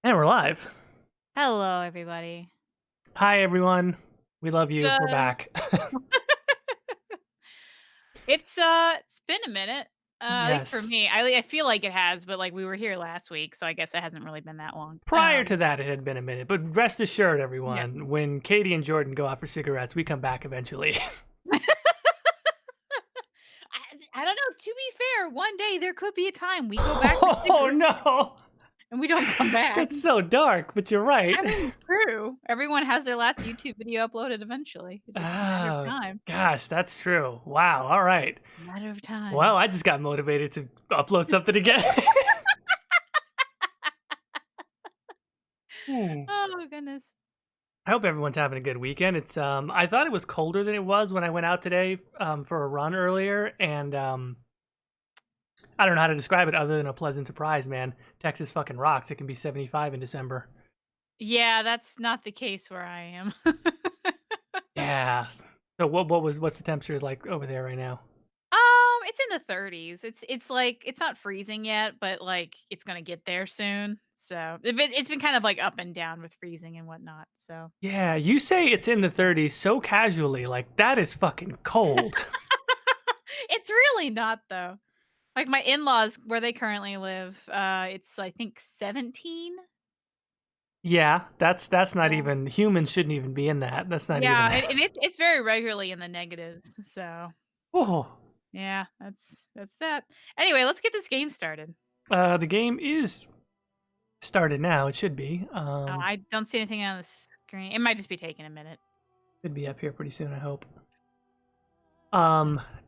And we're live. Hello, everybody. Hi, everyone. We love you. We're So back. it's been a minute. At least for Yes. me. I feel like it has, but like we were here last week, so I guess it hasn't really been that long. Prior to that, it had been a minute, but rest assured, Yes. everyone, when Caitie and Jordan go out for cigarettes, we come back eventually. I don't know. To be fair, one day there could be a time we go back for Oh, cigarettes no. and we don't come back. That's so dark, but you're right. I mean, true. Everyone has their last YouTube video uploaded eventually. It's just a matter of Oh, time. gosh, that's true. Wow. All right. Matter of time. Well, I just got motivated to upload something again. Hmm. Oh my goodness. I hope everyone's having a good weekend. It's I thought it was colder than it was when I went out today for a run earlier, and I don't know how to describe it other than a pleasant surprise, man. Texas fucking rocks. It can be 75 in December. Yeah, that's not the case where I am. Yeah. So what's the temperature like over there right now? It's in the 30s. It's like it's not freezing yet, but like it's gonna get there soon. So it's been kind of like up and down with freezing and whatnot. So Yeah, you say it's in the 30s so casually, like that is fucking cold. it's really not though. Like my in-laws where they currently live, it's I think 17. Yeah, that's not Yeah. even humans shouldn't even be in that. That's not even. Yeah, and it's very regularly in the negatives. So Oh, yeah, that's that. Anyway, let's get this game started. the game is started now. It should be. I don't see anything on the screen. It might just be taking a minute. Should be up here pretty soon. I hope.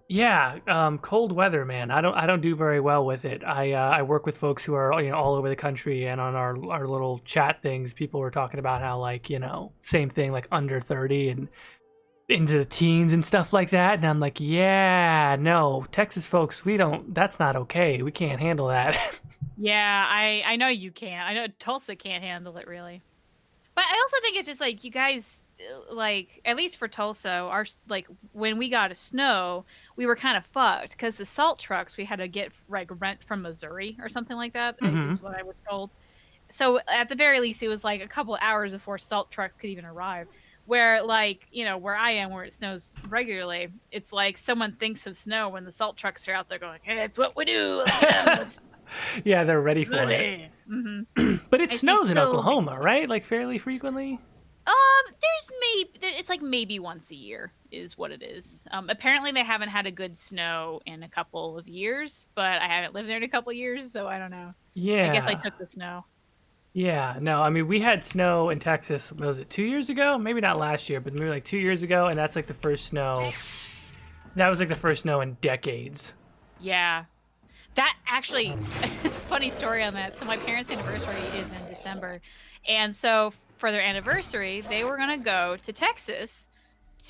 Yeah, cold weather, man. I don't do very well with it. I work with folks who are all over the country, and on our little chat things, people were talking about how like same thing like under 30 and into the teens and stuff like that. And I'm like, yeah, no, Texas folks, we don't. That's not okay. We can't handle that. Yeah, I know you can't. I know Tulsa can't handle it really. But I also think it's just like you guys like at least for Tulsa, like when we got a snow, we were kind of fucked because the salt trucks we had to get like rent from Missouri or something like that Hmm. is what I was told. So at the very least, it was like a couple of hours before salt trucks could even arrive. Where like where I am, where it snows regularly, it's like someone thinks of snow when the salt trucks are out there going, "Hey, it's what we do. Let's get 'em. Yeah, they're ready Let's for it. Mhm. But it I see snows in snow makes Oklahoma, right? Like fairly frequently. it's like maybe once a year is what it is. Apparently they haven't had a good snow in a couple of years, but I haven't lived there in a couple of years, so I don't know. I guess I Yeah. took the snow. Yeah, no, I mean, we had snow in Texas, what was it, 2 years ago? Maybe not last year, but maybe like 2 years ago, and that's like the first snow. That was like the first snow in decades. Yeah. That actually funny story on that. So my parents' anniversary is in December. And so for their anniversary, they were gonna go to Texas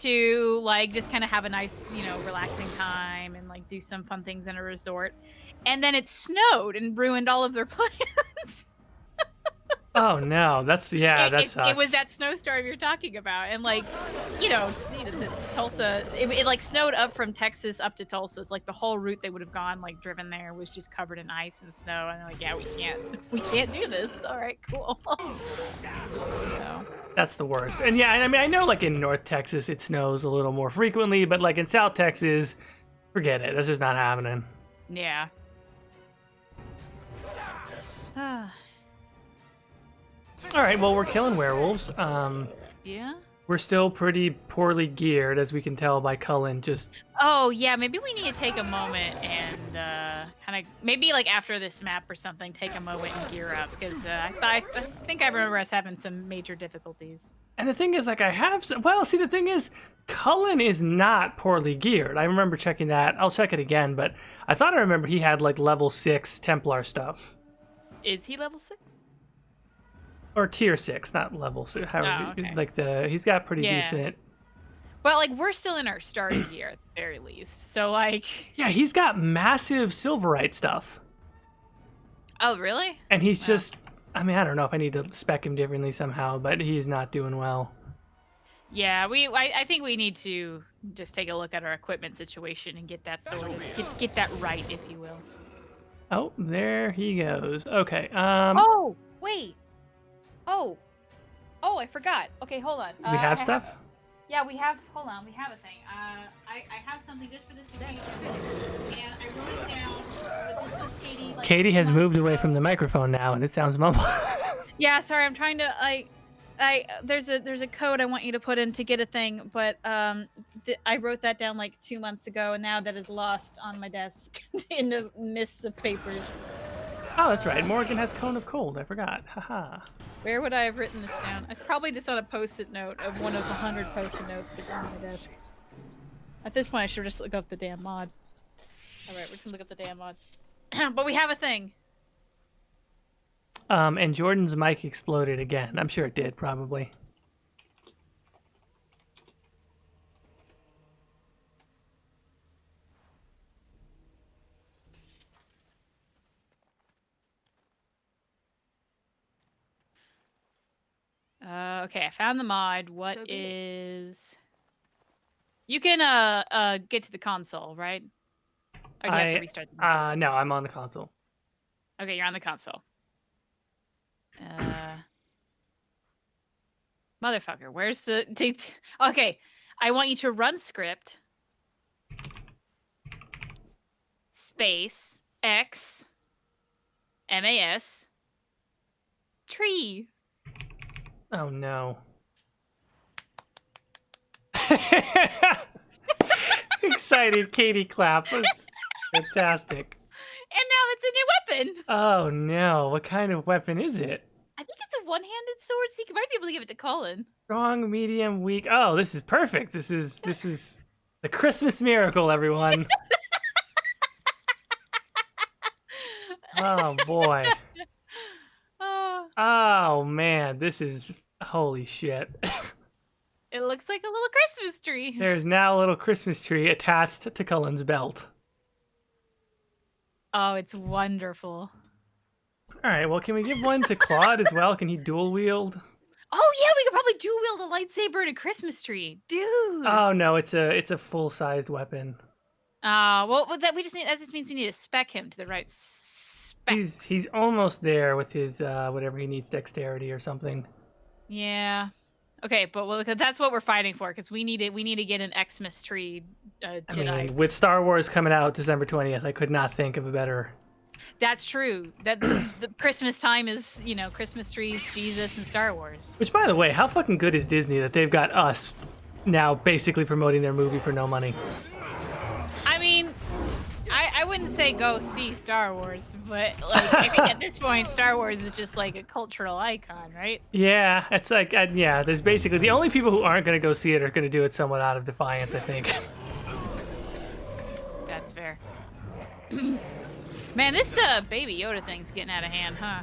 to like just kind of have a nice, relaxing time and like do some fun things in a resort. And then it snowed and ruined all of their plans. Oh no, yeah, It that it it was sucks. that snowstorm you're talking about, and, like, the Tulsa it, like, snowed up from Texas up to Tulsa, so, like, the whole route they would have gone, like, driven there was just covered in ice and snow, and they're like, "Yeah, we can't do this. Alright, cool." So, That's the worst. And yeah, I mean, I know like in North Texas it snows a little more frequently, but like in South Texas, forget it. This is not happening. yeah. All right, well, we're killing werewolves. Yeah? We're still pretty poorly geared, as we can tell by Cullen. Just Oh, yeah, maybe we need to take a moment and, kinda maybe, like, after this map or something, take a moment and gear up, 'cause, I think I remember us having some major difficulties. and the thing is, like, well, see, the thing is, Cullen is not poorly geared. I remember checking that. I'll check it again, but I thought I remember he had like level 6 Templar stuff. Is he level 6? Or tier 6, not level 6. Oh, okay. Like he's got pretty Yeah. decent. Well, like, we're still in our starting year at the very least. So, like Yeah, he's got massive Silverite stuff. Oh, really? And he's Wow. just, I mean, I don't know if I need to spec him differently somehow, but he's not doing well. Yeah, I think we need to just take a look at our equipment situation and get that sorted. Get that right, if you will. Oh, there he goes. Okay. Oh, wait. Oh, I forgot. Okay, hold on. We have stuff? Yeah, we have. Hold on, we have a thing. I have something just for this occasion, and I wrote it down. But this was Caitie. Like, Caitie has moved away from the microphone now, and it sounds mumbled. Yeah, sorry. I'm trying to there's a code I want you to put in to get a thing, but I wrote that down like 2 months ago, and now that is lost on my desk in the mists of papers. Oh, that's right. Morgan has Cone of Cold. I forgot. Haha. Where would I have written this down? It's probably just on a post-it note of one of 100 post-it notes that's on my desk. At this point, I should just look up the damn mod. Alright, we're just gonna look up the damn mod. But we have a thing. And Jordan's mic exploded again. I'm sure it did, probably. Okay, I found the mod. What is... You can get to the console, right? Or do you have to restart the console? No, I'm on the console. Okay, you're on the console. Motherfucker, where's the... Okay, I want you to run script. Space. X. MAS. Tree. Oh, no. Excited Caitie clap was fantastic. And now it's a new weapon. Oh, no. What kind of weapon is it? I think it's a one-handed sword, so you might be able to give it to Cullen. Strong, medium, weak. Oh, this is perfect. This is the Christmas miracle, everyone. Oh, boy. Oh, man. This is... Holy shit. It looks like a little Christmas tree. There's now a little Christmas tree attached to Cullen's belt. Oh, it's wonderful. All right, well, can we give one to Claude as well? Can he dual wield? Oh yeah, we could probably dual wield a lightsaber and a Christmas tree, dude. Oh no, it's a full-sized weapon. Well, that just means we need to spec him to the right specs. He's almost there with his whatever he needs, dexterity or something. Yeah. Okay, but that's what we're fighting for, because we need to get an Xmas tree Jedi. I mean, with Star Wars coming out December 20th, I could not think of a better. That's true. That the Christmas time is, Christmas trees, Jesus, and Star Wars. Which, by the way, how fucking good is Disney that they've got us now basically promoting their movie for no money? I mean, I wouldn't say go see Star Wars, but like I think at this point, Star Wars is just like a cultural icon, right? Yeah, it's like, yeah, there's basically, the only people who aren't going to go see it are going to do it somewhat out of defiance, I think. That's fair. Man, this Baby Yoda thing's getting out of hand, huh?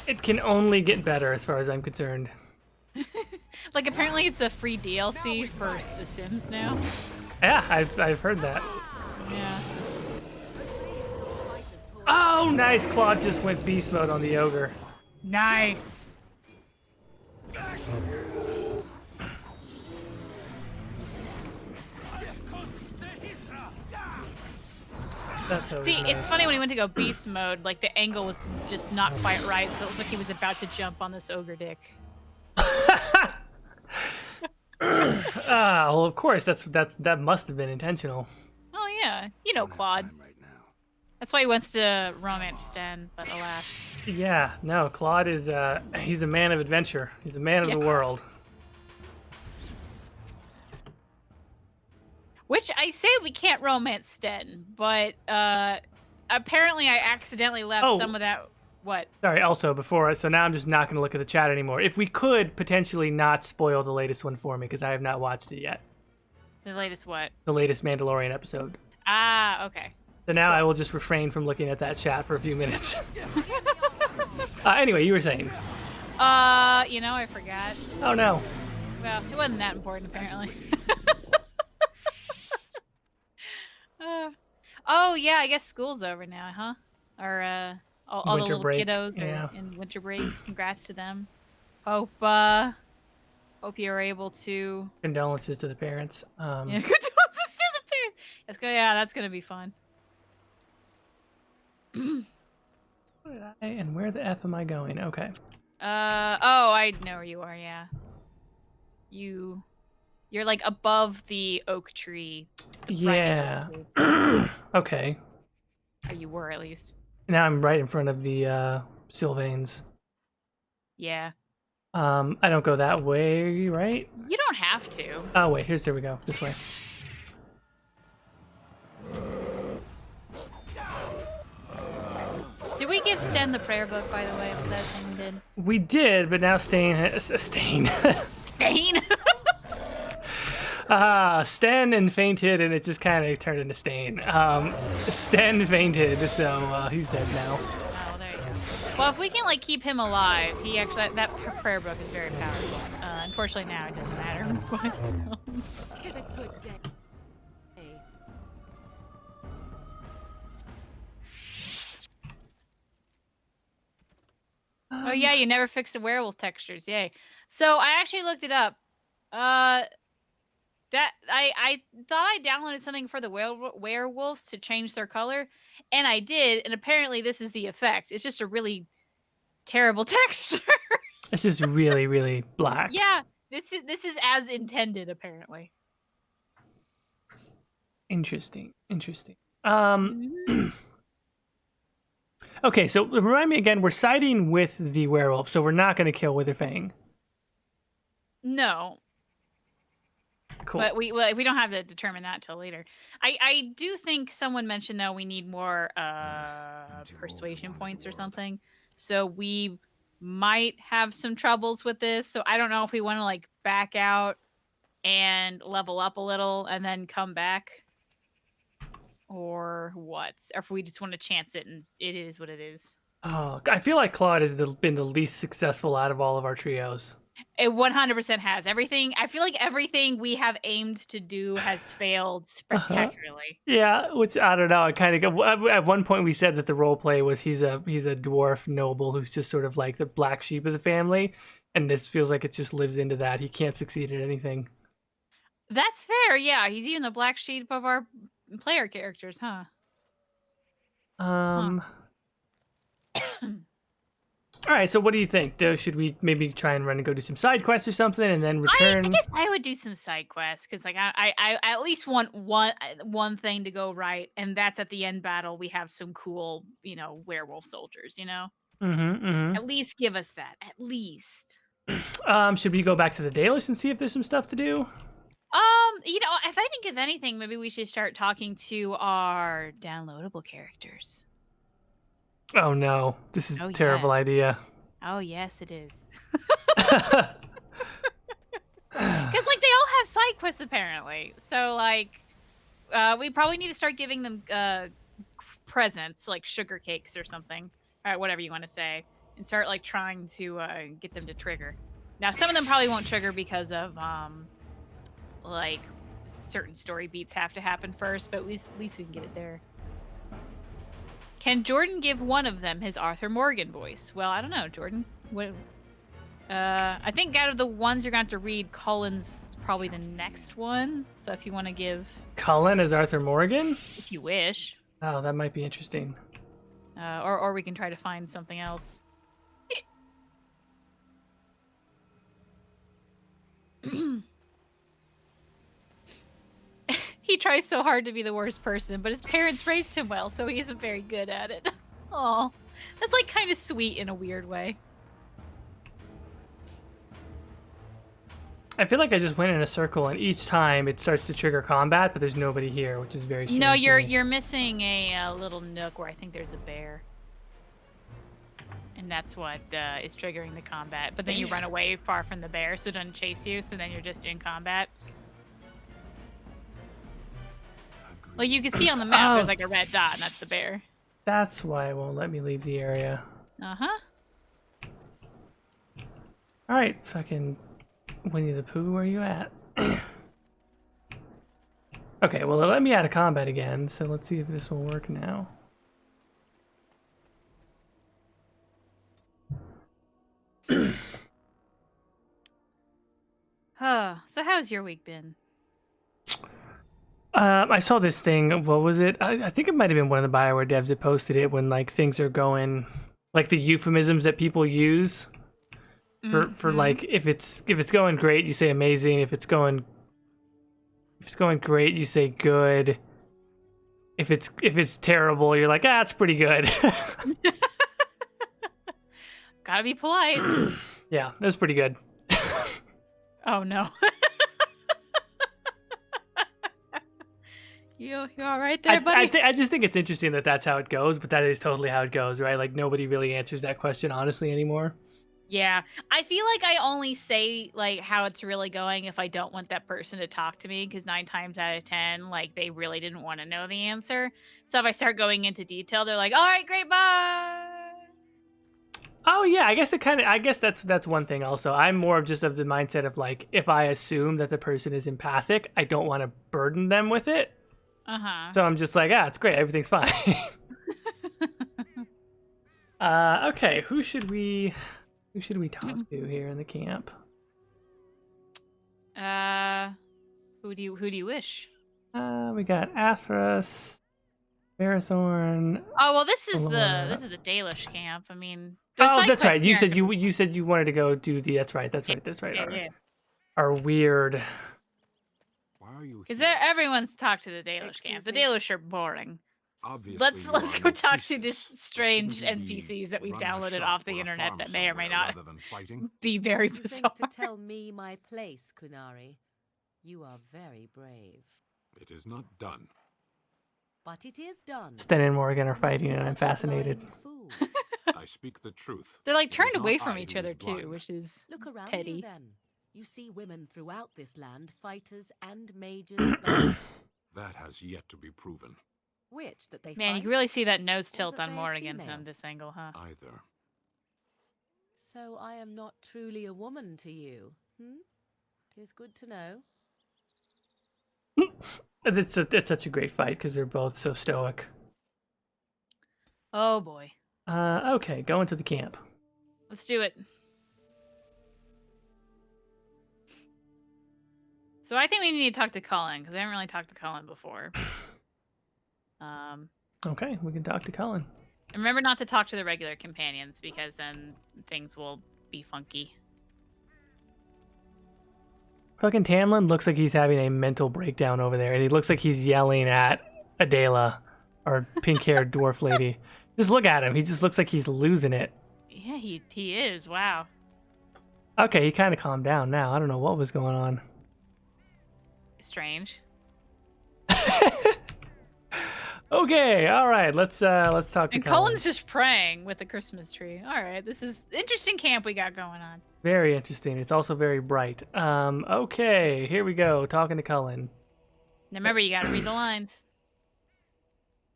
It can only get better as far as I'm concerned. Like, apparently it's a free DLC for The Sims now. Yeah, I've heard that. Yeah. Oh, nice! Claude just went beast mode on the ogre. Nice. That's so See, nice. it's funny when he went to go beast mode, like the angle was just not quite right, so it looked like he was about to jump on this ogre dick. Well, of course, that must have been intentional. Oh yeah, Claude. That's why he wants to romance Sten, but alas. Yeah, no, Claude is he's a man of adventure. He's a man of the world. Which I say we can't romance Sten, but apparently I accidentally left some of that. What? Sorry, also so now I'm just not going to look at the chat anymore. If we could potentially not spoil the latest one for me, because I have not watched it yet. The latest what? The latest Mandalorian episode. Ah, okay. So now I will just refrain from looking at that chat for a few minutes. Anyway, you were saying. I forgot. Oh no. Well, it wasn't that important apparently. Oh yeah, I guess school's over now, huh? Or all the little break. kiddos Yeah. are in winter break. Congrats to them. Hope you're able to. Condolences to the parents. Yeah, condolences to the parents. Let's go. Yeah, that's gonna be fun. And where the F am I going? Okay. Oh, I know where you are. Yeah. You're like above the oak tree. The bright Yeah. oak tree. Okay. Or you were at least. Now I'm right in front of the Sylvains. Yeah. I don't go that way, right? You don't have to. Oh wait, there we go. This way. Did we give Sten the prayer book, by the way? Was that thing we did? We did, but now Stain. Stain? Sten and fainted, and it just kind of turned into Stain. Sten fainted, so he's dead now. Oh, there you go. Well, if we can like keep him alive, he actually that prayer book is very powerful. Unfortunately, now it doesn't matter. Have a good day. Oh yeah, you never fixed the werewolf textures. Yay! So I actually looked it up. That I thought I downloaded something for the werewolves to change their color, and I did, and apparently this is the effect. It's just a really terrible texture. It's just really, really black. Yeah, this is as intended apparently. Interesting. Okay, so remind me again. We're siding with the werewolf, so we're not going to kill Witherfang. No. Cool. But we don't have to determine that till later. I do think someone mentioned though we need more persuasion points or something. So we might have some troubles with this. So I don't know if we want to like back out and level up a little and then come back, or what? Or if we just want to chance it and it is what it is. Oh, I feel like Claude has been the least successful out of all of our trios. It 100% has. Everything, I feel like everything we have aimed to do has failed spectacularly. Yeah, which I don't know. I kind of at one point we said that the role play was he's a dwarf noble who's just sort of like the black sheep of the family, and this feels like it just lives into that. He can't succeed at anything. That's fair. Yeah, he's even the black sheep of our player characters, huh? All right, so what do you think? Should we maybe try and run and go do some side quests or something, and then return? I guess I would do some side quests because, like, I at least want one thing to go right, and that's at the end battle we have some cool, werewolf soldiers. At least give us that. At least. Should we go back to the Daedalus and see if there's some stuff to do? If I think of anything, maybe we should start talking to our downloadable characters. Oh no, this is a terrible idea. Oh yes, it is. Because like they all have side quests apparently, so like we probably need to start giving them presents like sugar cakes or something, or whatever you want to say, and start like trying to get them to trigger. Now some of them probably won't trigger because of like certain story beats have to happen first, but at least we can get it there. Can Jordan give one of them his Arthur Morgan voice? Well, I don't know, Jordan. What? I think out of the ones you're going to have to read, Cullen's probably the next one. So if you want to give... Cullen as Arthur Morgan? If you wish. Oh, that might be interesting. Or we can try to find something else. He tries so hard to be the worst person, but his parents raised him well, so he isn't very good at it. Aw, that's like kind of sweet in a weird way. I feel like I just went in a circle, and each time it starts to trigger combat, but there's nobody here, which is very strange. No, you're missing a little nook where I think there's a bear, and that's what is triggering the combat. But then you run away far from the bear, so it doesn't chase you. So then you're just in combat. Well, you can see on the map, there's like a red dot, and that's the bear. That's why it won't let me leave the area. Uh-huh. All right, fucking Winnie the Pooh, where are you at? Okay, well, it let me out of combat again, so let's see if this will work now. So how's your week been? I saw this thing. What was it? I think it might have been one of the BioWare devs that posted it when like things are going, like the euphemisms that people use For like if it's going great, you say amazing. If it's going great, you say good. If it's terrible, you're like, it's pretty good. Gotta be polite. Yeah, that's pretty good. Oh no. You all right there, buddy? I just think it's interesting that that's how it goes, but that is totally how it goes, right? Like nobody really answers that question honestly anymore. Yeah, I feel like I only say like how it's really going if I don't want that person to talk to me, because 9 times out of 10, like they really didn't want to know the answer. So if I start going into detail, they're like, "All right, great, bye." Oh yeah, I guess that's one thing also. I'm more of just of the mindset of like if I assume that the person is empathic, I don't want to burden them with it. So I'm just like, it's great, everything's fine. Okay, who should we talk to here in the camp? Who do you wish? We got Athras, Marathorn. Oh well, this is Laura. the Dalish camp. I mean, That's right. You said you wanted to go do the. That's right. Yeah. Our weird. Why are you? Because everyone's talked to the Dalish camp. The Dalish are boring. Obviously, Let's you go are no talk to priestess. this strange Shouldn't you be NPCs that we've running a downloaded shop off the or a internet farm that may or may somewhere not rather than fighting? be very You think bizarre. to tell me my place, Kunari? You are very brave. It is not done. But it is done. Sten and Morgan are fighting, and Such I'm a fascinated. blind fool. I speak the truth. They're like It is turned not away I from who each other is too, blind. which is Look around petty. you then. You see women throughout this land, fighters and mages both. That has yet to be proven. Which that they Man, you fight? can really see that nose Or tilt that on they are Morgan female. from this angle, huh? Either. So I am not truly a woman to you. Tis good to know. It's such a great fight because they're both so stoic. Oh boy. Okay, going to the camp. Let's do it. So I think we need to talk to Cullen, because I haven't really talked to Cullen before. Okay, we can talk to Cullen. And remember not to talk to the regular companions, because then things will be funky. Fucking Tamlyn looks like he's having a mental breakdown over there, and he looks like he's yelling at Adayla, our pink-haired dwarf lady. Just look at him. He just looks like he's losing it. Yeah, he is. Wow. Okay, he kind of calmed down now. I don't know what was going on. Strange. Okay, all right. Let's talk to And Cullen. Cullen's just praying with the Christmas tree. All right, this is interesting camp we got going on. Very interesting. It's also very bright. Okay, here we go. Talking to Cullen. Now remember, you gotta read the lines.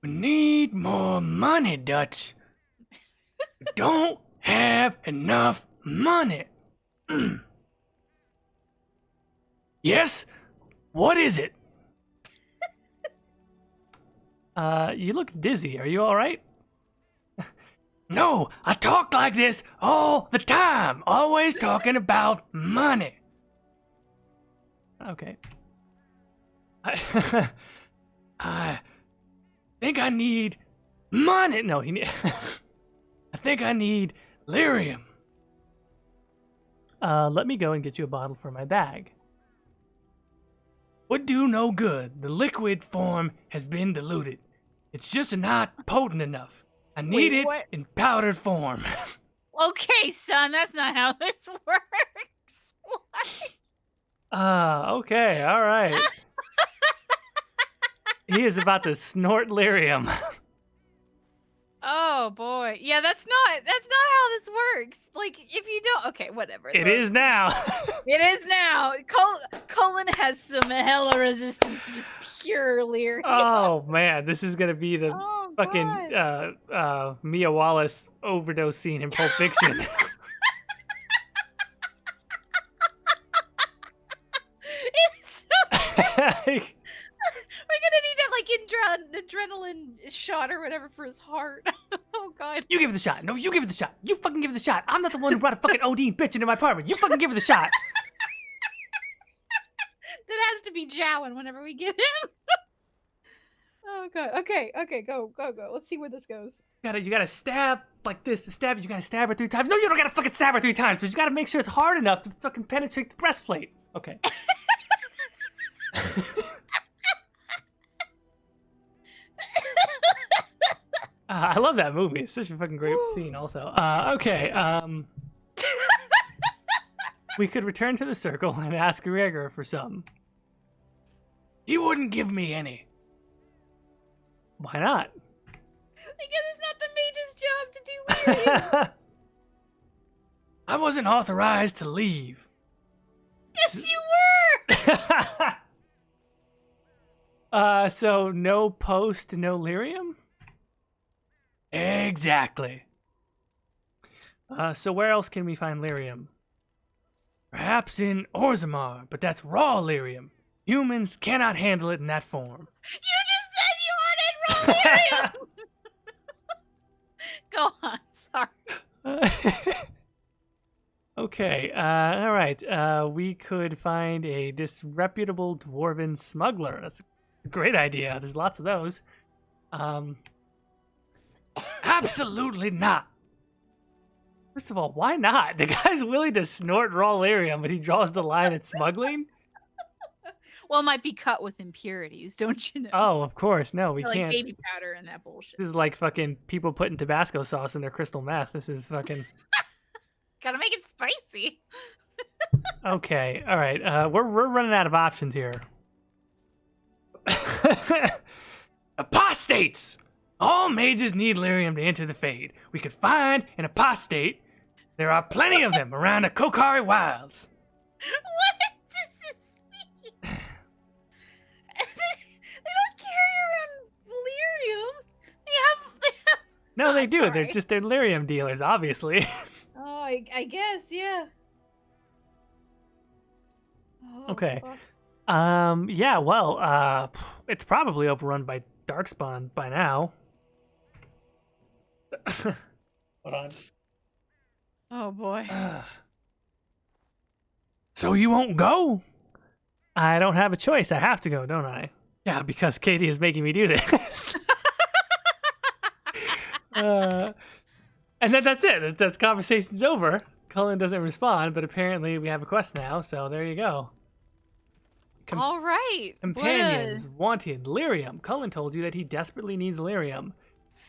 We need more money, Dutch. We don't have enough money. Yes? What is it? You look dizzy. Are you all right? No, I talk like this all the time. Always talking about money. Okay. I think I need money. No, I think I need Lyrium. Let me go and get you a bottle for my bag. Would do no good. The liquid form has been diluted. It's just not potent enough. I need Wait, it what? in powdered form. Okay, son, that's not how this works. Why? Okay, all right. He is about to snort lyrium. Oh boy, yeah, that's not how this works. Like, if you don't, okay, whatever. It Look, is now. It is now. Cullen has some hella resistance to just pure lyrium. Oh man, this is gonna be the Oh, fucking God. Mia Wallace overdose scene in Pulp Fiction. It's so We're gonna need that like adrenaline shot or whatever for his heart. Oh god. You give it the shot. No, you give it the shot. You fucking give it the shot. I'm not the one who brought a fucking OD bitch into my apartment. You fucking give it the shot. That has to be Jowan whenever we get him. Oh god. Okay. Okay. Go. Go. Go. Let's see where this goes. You gotta stab like this to stab it. You gotta stab her 3 times. No, you don't gotta fucking stab her 3 times. So you gotta make sure it's hard enough to fucking penetrate the breastplate. Okay. I love that movie. It's such a fucking great scene also. Okay. We could return to the circle and ask Gregor for some. He wouldn't give me any. Why not? Because it's not the mage's job to do Lyrium. I wasn't authorized to leave. Yes, you were! So no post, no Lyrium? Exactly. So where else can we find Lyrium? Perhaps in Orzammar, but that's raw Lyrium. Humans cannot handle it in that form. You just said you wanted raw Lyrium! Go on, sorry. Okay, all right. We could find a disreputable dwarven smuggler. That's a great idea. There's lots of those. Absolutely not. First of all, why not? The guy's willing to snort raw lyrium, but he draws the line at smuggling? Well, it might be cut with impurities, don't you know? Oh, of course. No, we Like can't. baby powder and that bullshit. This is like fucking people putting Tabasco sauce in their crystal meth. This is fucking... Gotta make it spicy. Okay, all right. We're running out of options here. Apostates! All mages need lyrium to enter the Fade. We could find an apostate. There are plenty of them around the Kokari Wilds. What does this mean? They don't carry around lyrium. They have No, they do. sorry. They're lyrium dealers, obviously. Oh, I guess, yeah. Oh, Okay. fuck. Yeah, well, it's probably overrun by Darkspawn by now. Hold on. Oh boy. So you won't go? I don't have a choice. I have to go, don't I? Yeah, because Caitie is making me do this. And then that's it. That's conversation's over. Cullen doesn't respond, but apparently we have a quest now, so there you go. All right. Companions wanted Lyrium. Cullen told you that he desperately needs Lyrium.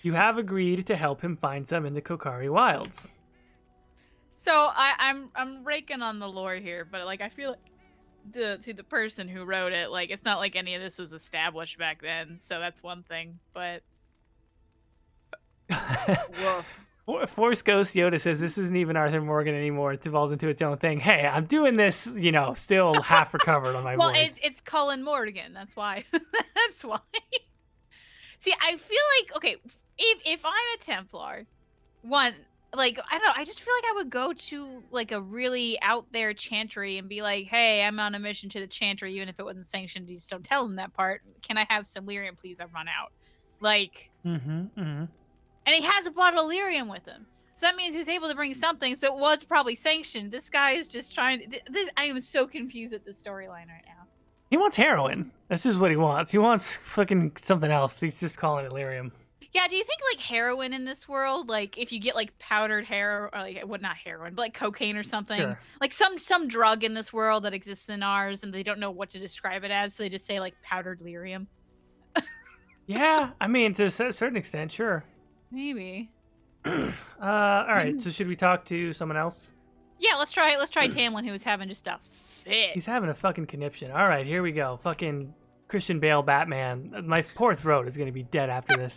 You have agreed to help him find some in the Kokari Wilds. So I'm raking on the lore here, but like I feel like to the person who wrote it, like it's not like any of this was established back then, so that's one thing. But woof. Force Ghost Yoda says this isn't even Arthur Morgan anymore. It's evolved into its own thing. Hey, I'm doing this, still half recovered on my Well, voice. it's Cullen Morgan. That's why. That's why. See, I feel like okay, if I'm a Templar, one like I don't know, I just feel like I would go to like a really out there chantry and be like, hey, I'm on a mission to the chantry, even if it wasn't sanctioned. You just don't tell them that part. Can I have some lyrium, please? I've run out. Like. And he has a bottle of lyrium with him. So that means he was able to bring something, so it was probably sanctioned. This guy is just trying to... I am so confused at this storyline right now. He wants heroin. That's just what he wants. He wants fucking something else. He's just calling it lyrium. Yeah, do you think, like, heroin in this world, like, if you get, like, powdered heroin, or, like, well, not heroin, but, like, cocaine or something, Sure. like, some drug in this world that exists in ours, and they don't know what to describe it as, so they just say, like, powdered lyrium? Yeah, I mean, to a certain extent, sure. Maybe. All right, so should we talk to someone else? Yeah, let's try Tamlyn, who was having just a fit. He's having a fucking conniption. All right, here we go. Fucking Christian Bale Batman. My poor throat is going to be dead after this.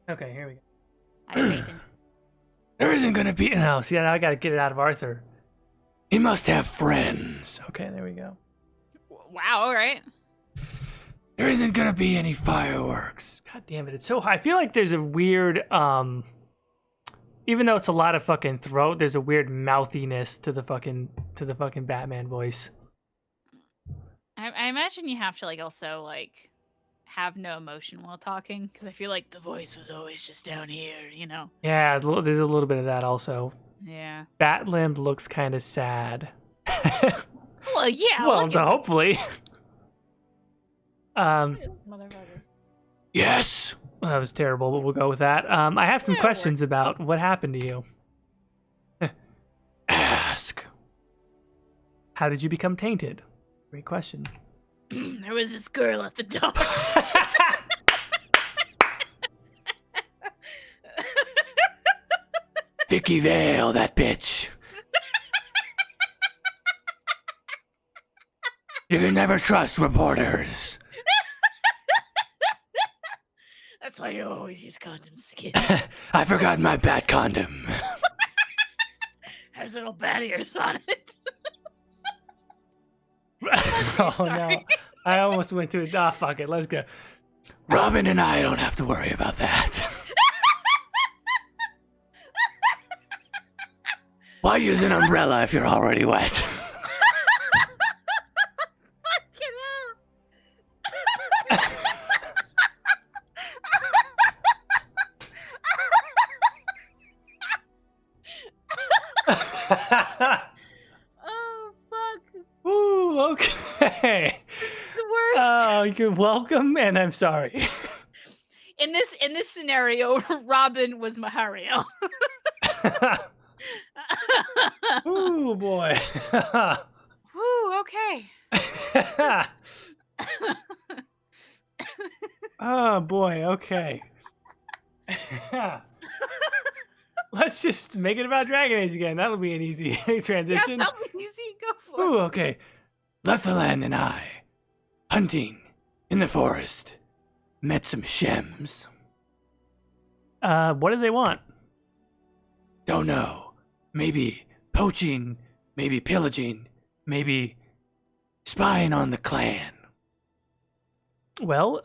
Okay, here we go. I hate him. There isn't going to be... No, see, now I got to get it out of Arthur. He must have friends. Okay, there we go. Wow, all right. There isn't gonna be any fireworks. God damn it, it's so high. I feel like there's a weird, even though it's a lot of fucking throat, there's a weird mouthiness to the fucking Batman voice. I imagine you have to, like, also, like, have no emotion while talking, because I feel like the voice was always just down here, Yeah, there's a little bit of that also. Yeah. Batland looks kind of sad. Well, yeah. Well, look at- hopefully. Motherfucker. Yes. Well, that was terrible, but we'll go with that. I have some Yeah, it questions about what happened to you. Ask. How did you become tainted? Great question. There was this girl at the dock. Vicky Vale, that bitch. You can never trust reporters. That's why you always use condoms, Skid. I forgot my bat condom. Has little bat ears on it. Oh no. sorry. I almost went to it. Ah, fuck it. Let's go. Robin and I don't have to worry about that. Why use an umbrella if you're already wet? Fucking hell. Oh, fuck. Ooh, okay. It's the worst. Oh, you're welcome, and I'm sorry. In this scenario, Robin was Mahario. Ooh, boy. Woo, okay. Oh, boy, okay. Let's just make it about Dragon Age again. That'll be an easy transition. Yeah, that'll be easy. Go for Ooh, it. okay. Lethalan and I, hunting in the forest, met some shems. What do they want? Don't know. Maybe poaching, maybe pillaging, maybe spying on the clan. Well,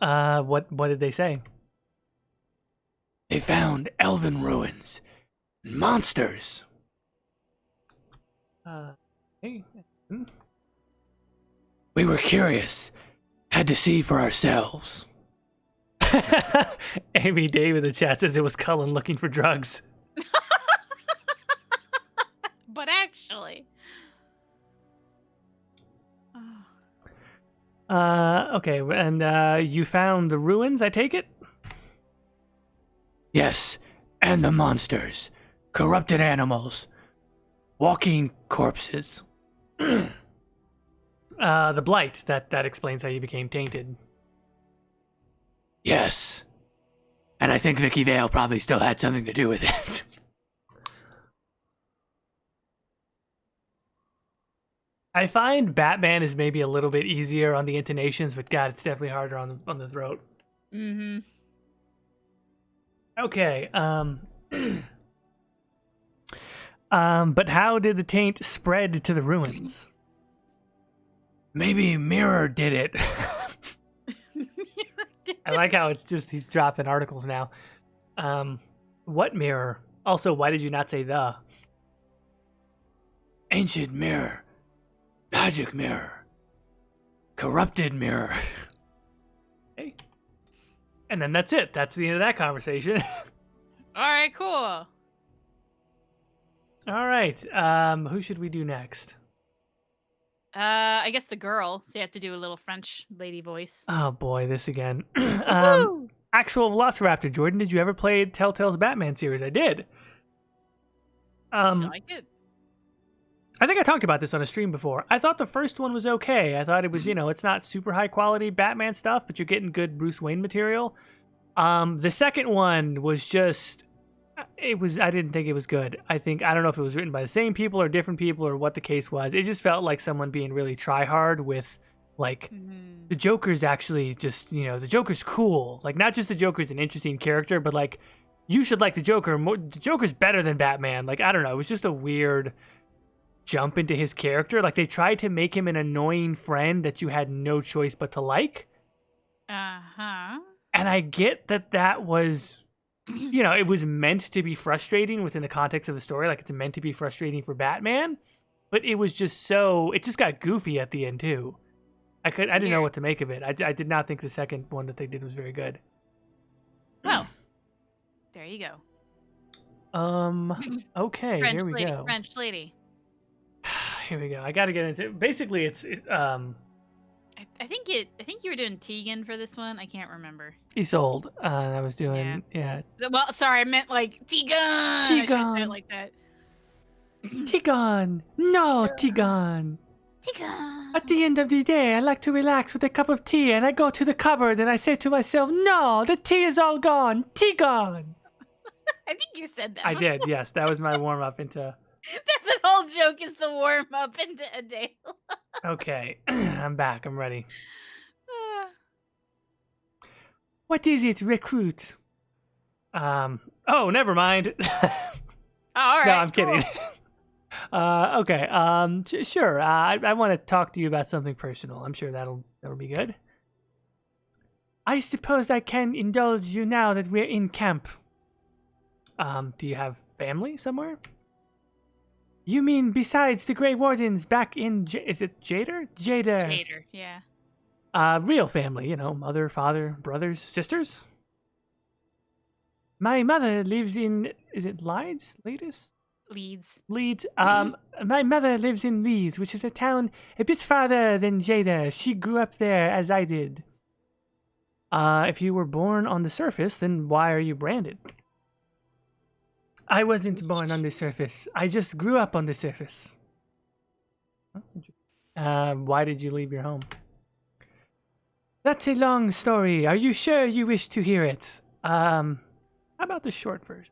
what did they say? They found elven ruins, monsters. Hey. We were curious, had to see for ourselves. Amy Dave in the chat says it was Cullen looking for drugs. But actually. Okay, and you found the ruins, I take it? Yes, and the monsters, corrupted animals, walking corpses. The blight, that explains how you became tainted. Yes. And I think Vicky Vale probably still had something to do with it. I find Batman is maybe a little bit easier on the intonations, but God, it's definitely harder on the throat. Mm-hmm. Okay, but how did the taint spread to the ruins? Maybe Mirror did it. I like how it's just he's dropping articles now. What mirror? Also, why did you not say the? Ancient mirror. Magic mirror. Corrupted mirror. Hey. And then that's it. That's the end of that conversation. All right, cool. All right. Who should we do next? I guess the girl. So you have to do a little French lady voice. Oh boy, this again. Woo! Actual Velociraptor, Jordan, did you ever play Telltale's Batman series? I did. I like it. I think I talked about this on a stream before. I thought the first one was okay. I thought it was, it's not super high quality Batman stuff, but you're getting good Bruce Wayne material. The second one was just, I didn't think it was good. I don't know if it was written by the same people or different people or what the case was. It just felt like someone being really try hard with, like, the Joker's actually just, the Joker's cool. Like, not just the Joker's an interesting character, but, like, you should like the Joker more. The Joker's better than Batman. Like, I don't know. It was just a weird jump into his character. Like, they tried to make him an annoying friend that you had no choice but to like. Uh-huh. And I get that was, it was meant to be frustrating within the context of the story. Like, it's meant to be frustrating for Batman, but it was just it just got goofy at the end too. I didn't know what to make of it. I did not think the second one that they did was very good. Well, there you go. Okay, French here we lady, go. French lady. Here we go. I got to get into. Basically, it's I I think you were doing Tegan for this one. I can't remember. Isolde. I was doing yeah. Well, sorry, I meant like Tegan. I should say it like that. Tigon! No, Tigon! Tegan. At the end of the day, I like to relax with a cup of tea, and I go to the cupboard and I say to myself, no, the tea is all gone. Tigon! I think you said that. I did, yes. That was my warm-up into... The whole joke is the warm-up into Adayla. Okay, I'm back. I'm ready. What is it, recruit? Oh, never mind. All right. No, I'm kidding. Okay. Sure. I want to talk to you about something personal. I'm sure that'll be good. I suppose I can indulge you now that we're in camp. Do you have family somewhere? You mean besides the Grey Wardens back in is it Jader? Jader, yeah. Real family, you know, mother, father, brothers, sisters. My mother lives in is it Leeds? Leeds. My mother lives in Leeds, which is a town a bit farther than Jada. She grew up there as I did. If you were born on the surface, then why are you branded? I wasn't born on the surface. I just grew up on the surface. Why did you leave your home? That's a long story. Are you sure you wish to hear it? How about the short version?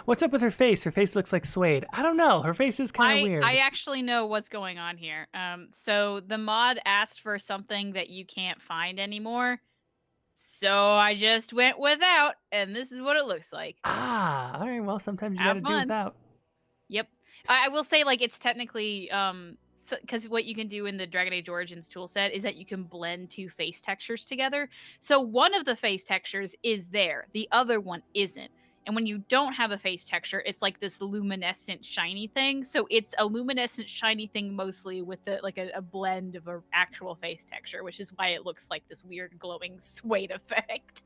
What's up with her face? Her face looks like suede. I don't know. Her face is kind of weird. I actually know what's going on here. So the mod asked for something that you can't find anymore. So I just went without, and this is what it looks like. Ah, all right. Well, sometimes you Have gotta do fun. without. Yep. I will say, like, it's technically because what you can do in the Dragon Age Origins toolset is that you can blend two face textures together. So one of the face textures is there, the other one isn't. And when you don't have a face texture, it's like this luminescent shiny thing. So it's a luminescent shiny thing mostly with a blend of an actual face texture, which is why it looks like this weird glowing suede effect.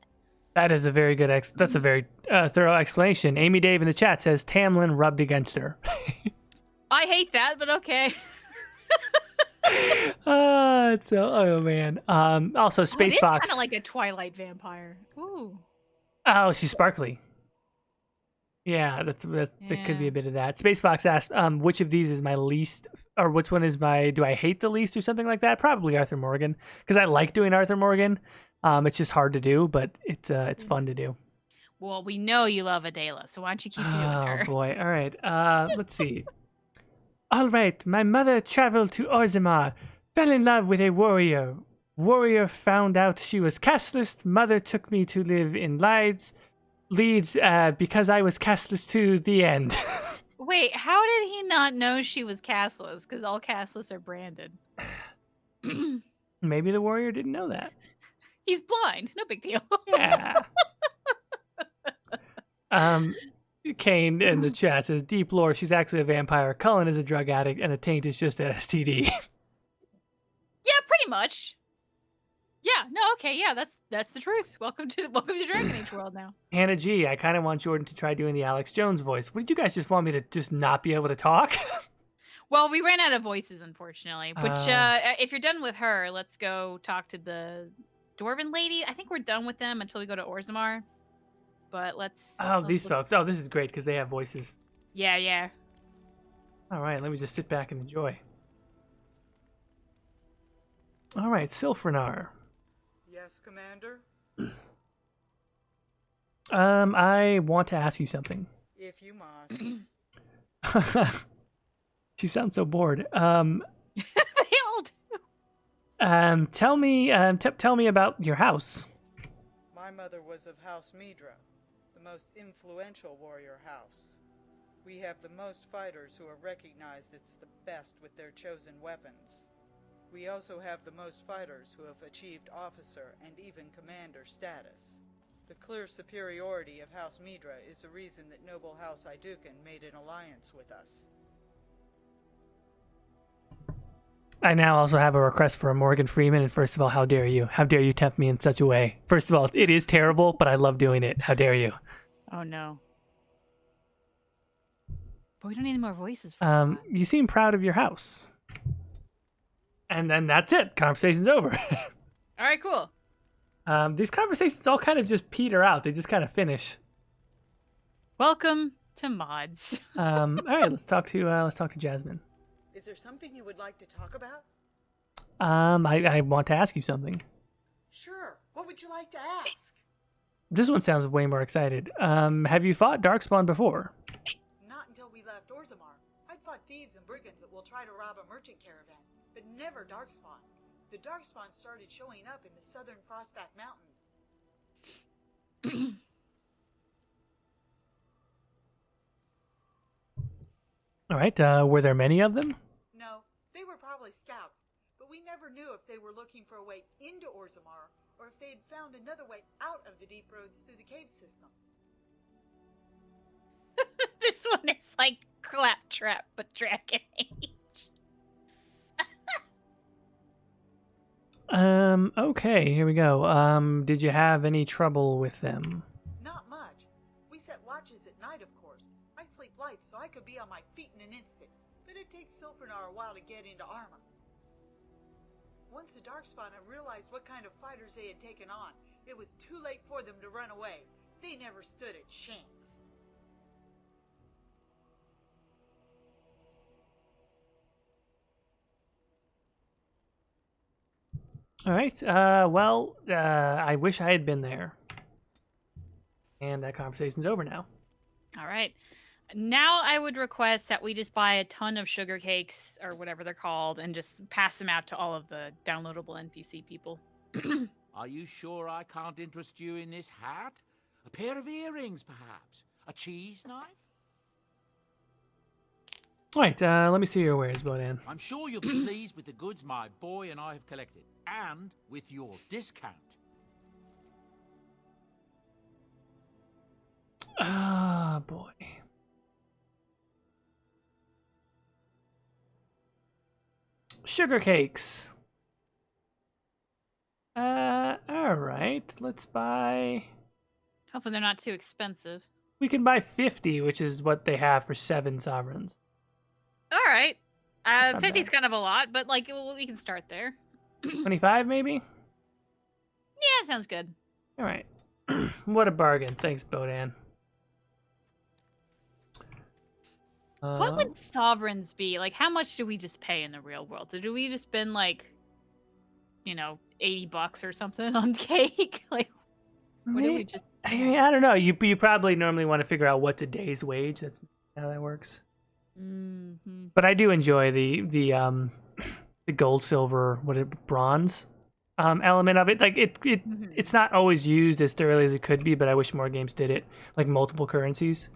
That is a very good that's a very thorough explanation. Amy Dave in the chat says Tamlyn rubbed against her. I hate that, but okay. Oh man. Also Space It's Fox. kind of like a Twilight vampire. Ooh. Oh, she's sparkly. Yeah, that could be a bit of that. Space Fox asked, which of these is my least, or which one is my, do I hate the least or something like that? Probably Arthur Morgan, because I like doing Arthur Morgan. It's just hard to do, but it's fun to do. Well, we know you love Adayla, so why don't you keep doing her? Oh boy. All right. Let's see. All right. My mother traveled to Orzammar, fell in love with a warrior. Warrior found out she was castless. Mother took me to live in Leeds because I was castless to the end. Wait, how did he not know she was castless? Because all castless are branded. Maybe the warrior didn't know that. He's blind. No big deal. Yeah. Kane in the chat says, deep lore, she's actually a vampire. Cullen is a drug addict, and the taint is just an STD. Yeah, pretty much. Yeah, no, okay, yeah, that's the truth. Welcome to Dragon Age world now. Hannah G, I kind of want Jordan to try doing the Alex Jones voice. What did you guys just want me to just not be able to talk? Well, we ran out of voices, unfortunately. Which, if you're done with her, let's go talk to the Dwarven lady. I think we're done with them until we go to Orzammar. But let's... Oh, these folks. Oh, this is great because they have voices. Yeah, yeah. All right, let me just sit back and enjoy. All right, Silfrenar. Yes, Commander? I want to ask you something. If you must. She sounds so bored. They all do. Tell me about your house. My mother was of House Midra, the most influential warrior house. We have the most fighters who are recognized as the best with their chosen weapons. We also have the most fighters who have achieved officer and even commander status. The clear superiority of House Midra is the reason that noble House Idukan made an alliance with us. I now also have a request for a Morgan Freeman, and first of all, how dare you? How dare you tempt me in such a way? First of all, it is terrible, but I love doing it. How dare you? Oh, no. But we don't need any more voices for that. You seem proud of your house. And then that's it. Conversation's over. All right, cool. These conversations all kind of just peter out. They just kind of finish. Welcome to mods. All right, let's talk to Jasmine. Is there something you would like to talk about? I want to ask you something. Sure. What would you like to ask? This one sounds way more excited. Have you fought Darkspawn before? Not until we left Orzammar. I'd fought thieves and brigands that will try to rob a merchant caravan, but never Darkspawn. The Darkspawn started showing up in the southern Frostback Mountains. All right. Were there many of them? No, they were probably scouts, but we never knew if they were looking for a way into Orzammar or if they had found another way out of the deep roads through the cave systems. This one is like Claptrap, but Dragon Age. Okay, here we go. Did you have any trouble with them? Not much. We set watches at night, of course. I sleep light, so I could be on my feet in an instant, but it takes Silvernar a while to get into armor. Once the Darkspawn had realized what kind of fighters they had taken on, it was too late for them to run away. They never stood a chance. All right. I wish I had been there. And that conversation's over now. All right. Now I would request that we just buy a ton of sugar cakes or whatever they're called and just pass them out to all of the downloadable NPC people. Are you sure I can't interest you in this hat? A pair of earrings, perhaps? A cheese knife? All right, let me see your wares, Bodan. I'm sure you'll be pleased with the goods my boy and I have collected, and with your discount. Ah, boy. Sugar cakes. All right, let's buy... Hopefully they're not too expensive. We can buy 50, which is what they have for 7 sovereigns. All right. That's not 50's bad. kind of a lot, but like we can start there. 25, maybe? Yeah, sounds good. All right. What a bargain. Thanks, Bodan. What would sovereigns be? Like, how much do we just pay in the real world? Do we just spend like, $80 or something on cake? Like, what do we just? I mean, I don't know. You probably normally want to figure out what's a day's wage. That's how that works. Mm-hmm. But I do enjoy the gold, silver, bronze element of it. Like it's not always used as thoroughly as it could be, but I wish more games did it, like multiple currencies.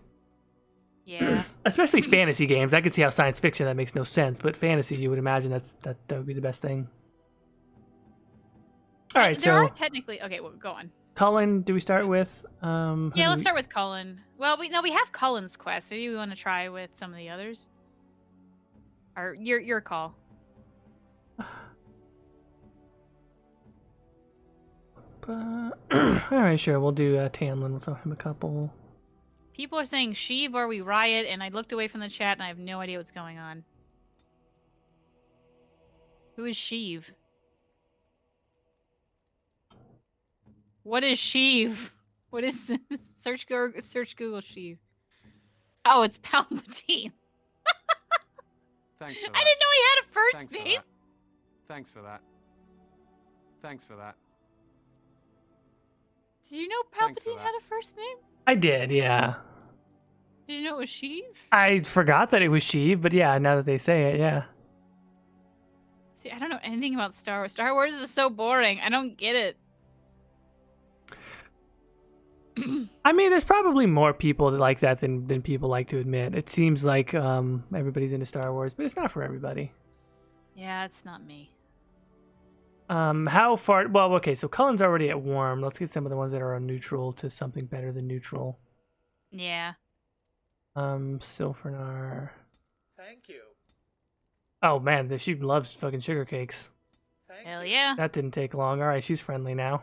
Yeah. Especially fantasy games. I could see how science fiction that makes no sense, but fantasy, you would imagine that would be the best thing. All right, there so are technically okay. Well, go on. Cullen, do we start with? Yeah, let's start with Cullen. Well, we have Cullen's quest. Maybe we want to try with some of the others. Or your call. All right, sure. We'll do Tamlyn. We'll throw him a couple. People are saying Sheev or we riot, and I looked away from the chat and I have no idea what's going on. Who is Sheev? What is Sheev? What is this? Search Google Sheev. Oh, it's Palpatine. Thanks for that. I didn't know he had a first Thanks for name. that. Thanks for that. Thanks for that. Did you know Thanks for Palpatine that. had a first name? I did, yeah. Did you know it was Sheev? I forgot that it was Sheev, but yeah, now that they say it, yeah. See, I don't know anything about Star Wars. Star Wars is so boring. I don't get it. I mean, there's probably more people that like that than people like to admit. It seems like everybody's into Star Wars, but it's not for everybody. Yeah, it's not me. How far? Well, okay, so Cullen's already at warm. Let's get some of the ones that are on neutral to something better than neutral. Yeah. Silvernar. Thank you. Oh man, she loves fucking sugar cakes. Thank Hell you. yeah. That didn't take long. All right, she's friendly now.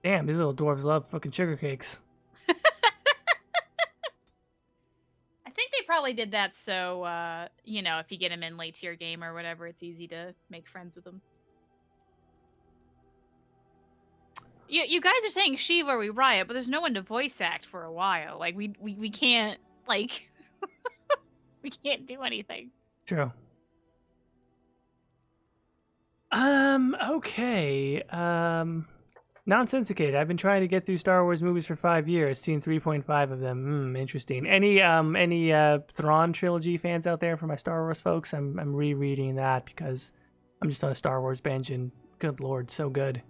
Damn, these little dwarves love fucking sugar cakes. probably did that so, you know, if you get him in late to your game or whatever, it's easy to make friends with him. You guys are saying Shiva, we riot, but there's no one to voice act for a while. Like, we can't, like, we can't do anything. True. Okay. Nonsensicated. I've been trying to get through Star Wars movies for 5 years, seen 3.5 of them. Interesting. Any Thrawn trilogy fans out there for my Star Wars folks? I'm rereading that because I'm just on a Star Wars binge, and good lord, so good.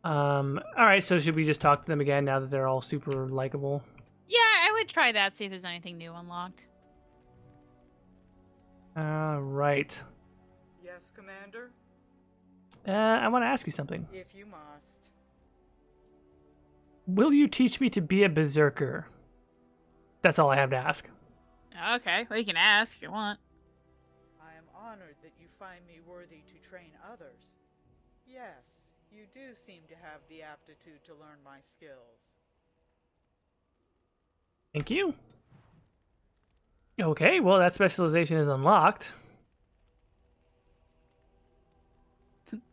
All right, so should we just talk to them again now that they're all super likable? Yeah, I would try that, see if there's anything new unlocked. Right. Yes, Commander? I want to ask you something. If you must. Will you teach me to be a berserker? That's all I have to ask. Okay, well, you can ask if you want. I am honored that you find me worthy to train others. Yes, you do seem to have the aptitude to learn my skills. Thank you. Okay, well, that specialization is unlocked.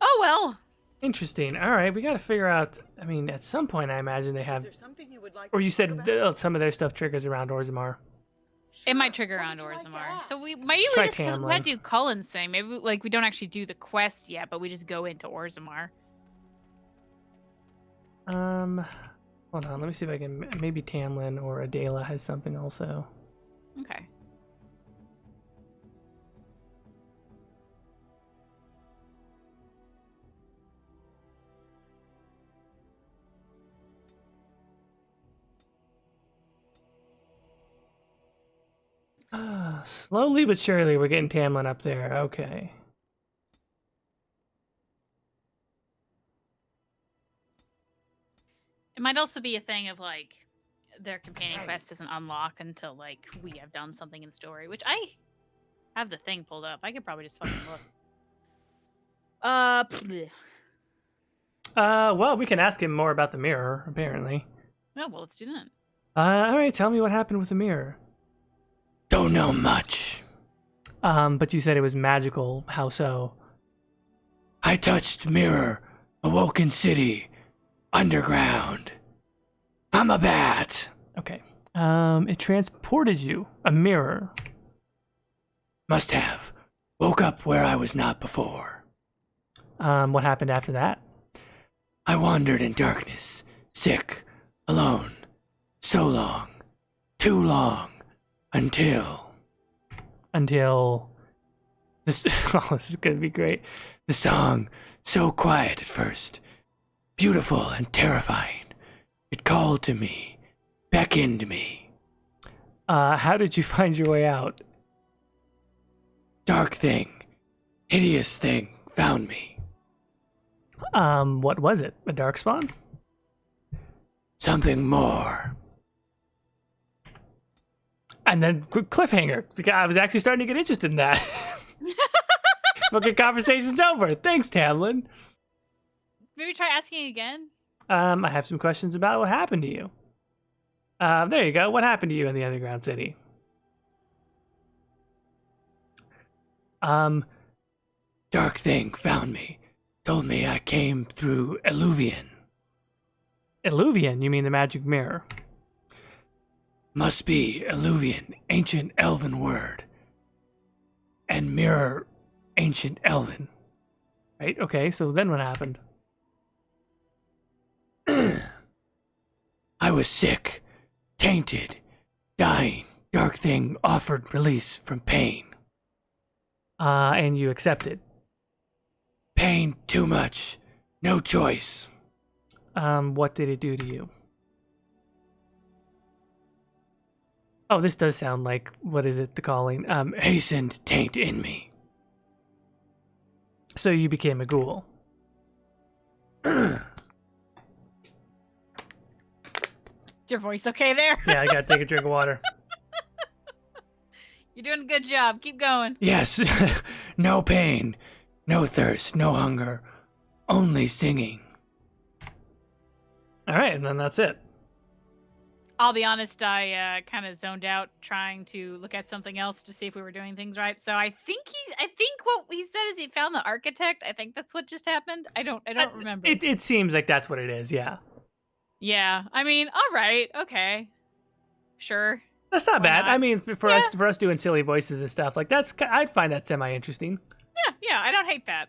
Oh, well. Interesting. All right, we got to figure out. I mean, at some point, I imagine they Is have. there something you would like Or to you talk said about? some of their stuff triggers around Orzammar. It might Sure. trigger What around would you like to Orzammar. So ask? maybe Let's we try just, because we had to Tamlyn. do Cullen's thing, maybe, like, we don't actually do the quest yet, but we just go into Orzammar. Hold on. Let me see if I can. Maybe Tamlyn or Adayla has something also. Okay. Slowly but surely, we're getting Tamlyn up there. Okay. It might also be a thing of, like, their companion quest doesn't unlock until, like, we have done something in the story, which I have the thing pulled up. I could probably just fucking look. Bleh. Well, we can ask him more about the mirror, apparently. Oh, well, let's do that. All right, tell me what happened with the mirror. Don't know much. But you said it was magical. How so? I touched mirror, awoken city, underground. I'm a bat. Okay. It transported you. A mirror. Must have. Woke up where I was not before. What happened after that? I wandered in darkness, sick, alone. So long. Too long. Until this. Oh, this is gonna be great. the song, so quiet at first, beautiful and terrifying. It called to me, beckoned me. How did you find your way out? Dark thing, hideous thing, found me. What was it? A darkspawn? Something more. And then cliffhanger. I was actually starting to get interested in that. Okay, conversation's over. Thanks, Tamlyn. Maybe try asking again? I have some questions about what happened to you. There you go. What happened to you in the underground city? Dark thing found me, told me I came through Illuvian. Illuvian? You mean the magic mirror? Must be Illuvian, ancient elven word. And mirror, ancient elven. Right, okay, so then what happened? I was sick, tainted, dying. Dark thing offered release from pain. And you accepted. Pain too much. No choice. What did it do to you? Oh, this does sound like, what is it, the calling? Hastened taint in me. So you became a ghoul. Is your voice okay there? Yeah, I gotta take a drink of water. You're doing a good job. Keep going. Yes, no pain, no thirst, no hunger, only singing. All right, and then that's it. I'll be honest, I kind of zoned out trying to look at something else to see if we were doing things right. So I think what he said is he found the architect. I think that's what just happened. I don't remember. It seems like that's what it is. Yeah. Yeah. I mean, all right, okay, sure. That's not Why bad. not? I mean, for us doing silly voices and stuff like I'd find that semi interesting. Yeah. I don't hate that.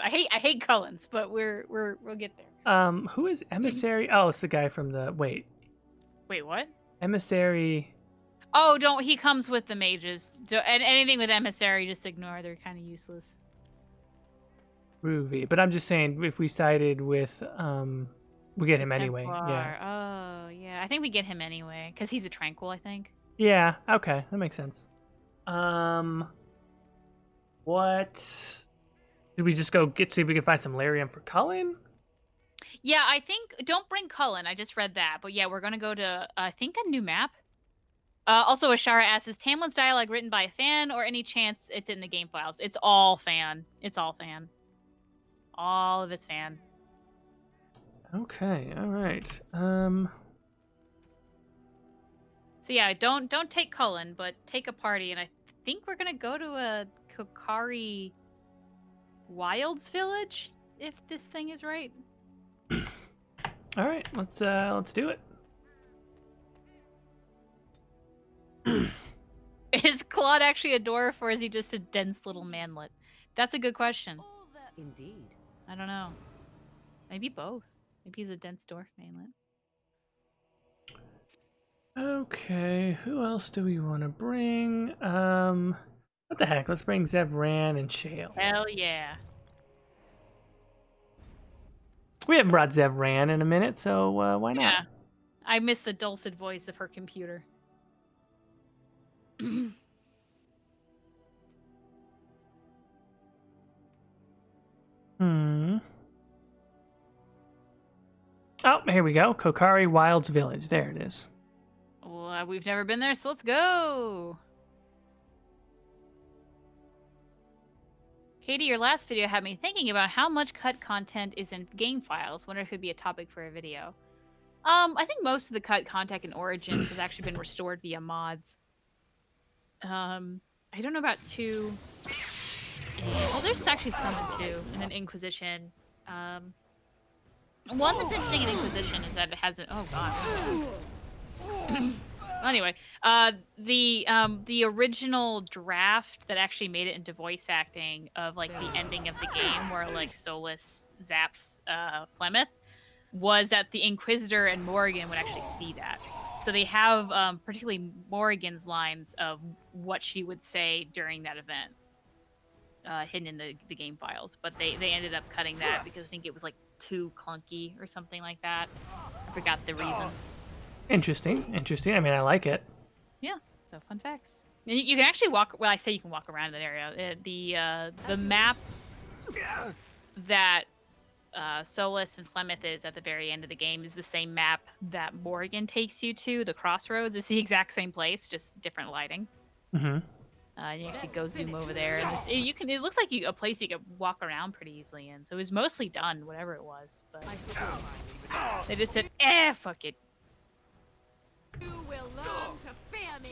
I hate Cullens, but we'll get there. Who is emissary? Oh, it's the guy from the Wait, what? emissary. Oh, don't. He comes with the mages. And anything with emissary, just ignore. They're kind of useless. Ruby, but I'm just saying if we sided with we get him anyway. Templar. Yeah. Oh, yeah. I think we get him anyway because he's a tranquil. I think. Yeah. Okay, that makes sense. What? Did we just go see if we can find some Lyrium for Cullen? Yeah, I think don't bring Cullen. I just read that, but yeah, we're gonna go to I think a new map. Also, Ashara asks, is Tamlyn's dialogue written by a fan or any chance it's in the game files? It's all fan. It's all fan. All of it's fan. Okay. All right. So yeah, don't take Cullen, but take a party, and I think we're gonna go to a Kokari Wilds village if this thing is right. All right. Let's do it. Is Claude actually a dwarf, or is he just a dense little manlet? That's a good question. Indeed. I don't know. Maybe both. Maybe he's a dense dwarf manlet. Okay. Who else do we want to bring? What the heck? Let's bring Zevran and Shale. Hell yeah. We haven't brought Zevran in a minute, so why not? Yeah. I miss the dulcet voice of her computer. Oh, here we go. Kokari Wilds Village. There it is. Well, we've never been there, so let's go. Caitie, your last video had me thinking about how much cut content is in game files. Wonder if it'd be a topic for a video. I think most of the cut content in Origins has actually been restored via mods. I don't know about 2. Well, there's actually some in 2, and then Inquisition. One that's interesting in Inquisition is that it hasn't. Oh god. Anyway, the original draft that actually made it into voice acting of like the ending of the game, where like Solus zaps Flemeth, was that the Inquisitor and Morrigan would actually see that. So they have particularly Morrigan's lines of what she would say during that event hidden in the game files. But they ended up cutting that because I think it was like too clunky or something like that. I forgot the reason. Interesting. I mean, I like it. Yeah, so fun facts. And you can actually walk, well, I say you can walk around in that area. The map that Solus and Flemeth is at the very end of the game is the same map that Morrigan takes you to. The crossroads is the exact same place, just different lighting. Mm-hmm. You actually go zoom over there, and you can. It looks like a place you could walk around pretty easily in. So it was mostly done, whatever it was. But they just said, fuck it. You will learn to fear me.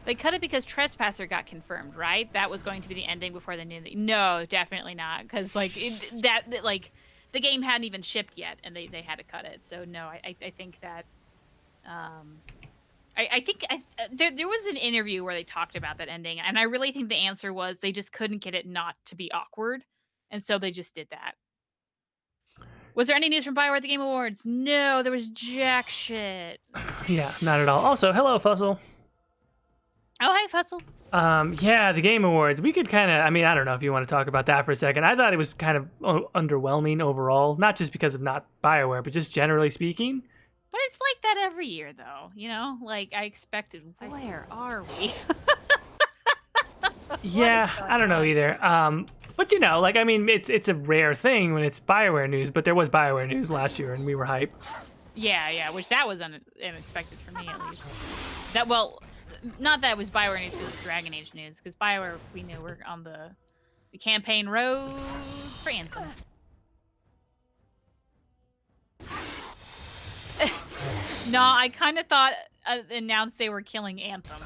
They cut it because Trespasser got confirmed, right? That was going to be the ending before they knew. No, definitely not, because like the game hadn't even shipped yet, and they had to cut it. So no, I think that I think there was an interview where they talked about that ending, and I really think the answer was they just couldn't get it not to be awkward, and so they just did that. Was there any news from BioWare at the Game Awards? No, there was jack shit. Yeah, not at all. Also, hello, Fuzzle. Oh, hey, Fuzzle. Yeah, the Game Awards. We could kind of, I mean, I don't know if you want to talk about that for a second. I thought it was kind of underwhelming overall, not just because of not BioWare, but just generally speaking. But it's like that every year, though, you know? Like, I expected, where are we? Yeah, I don't know either. But, you know, like, I mean, it's a rare thing when it's BioWare news, but there was BioWare news last year, and we were hype. Yeah, which that was unexpected for me, at least. That, well, not that it was Bioware news, but it was Dragon Age news. Because Bioware, we knew we're on the campaign roads for Anthem. No, I kind of thought announced they were killing Anthem.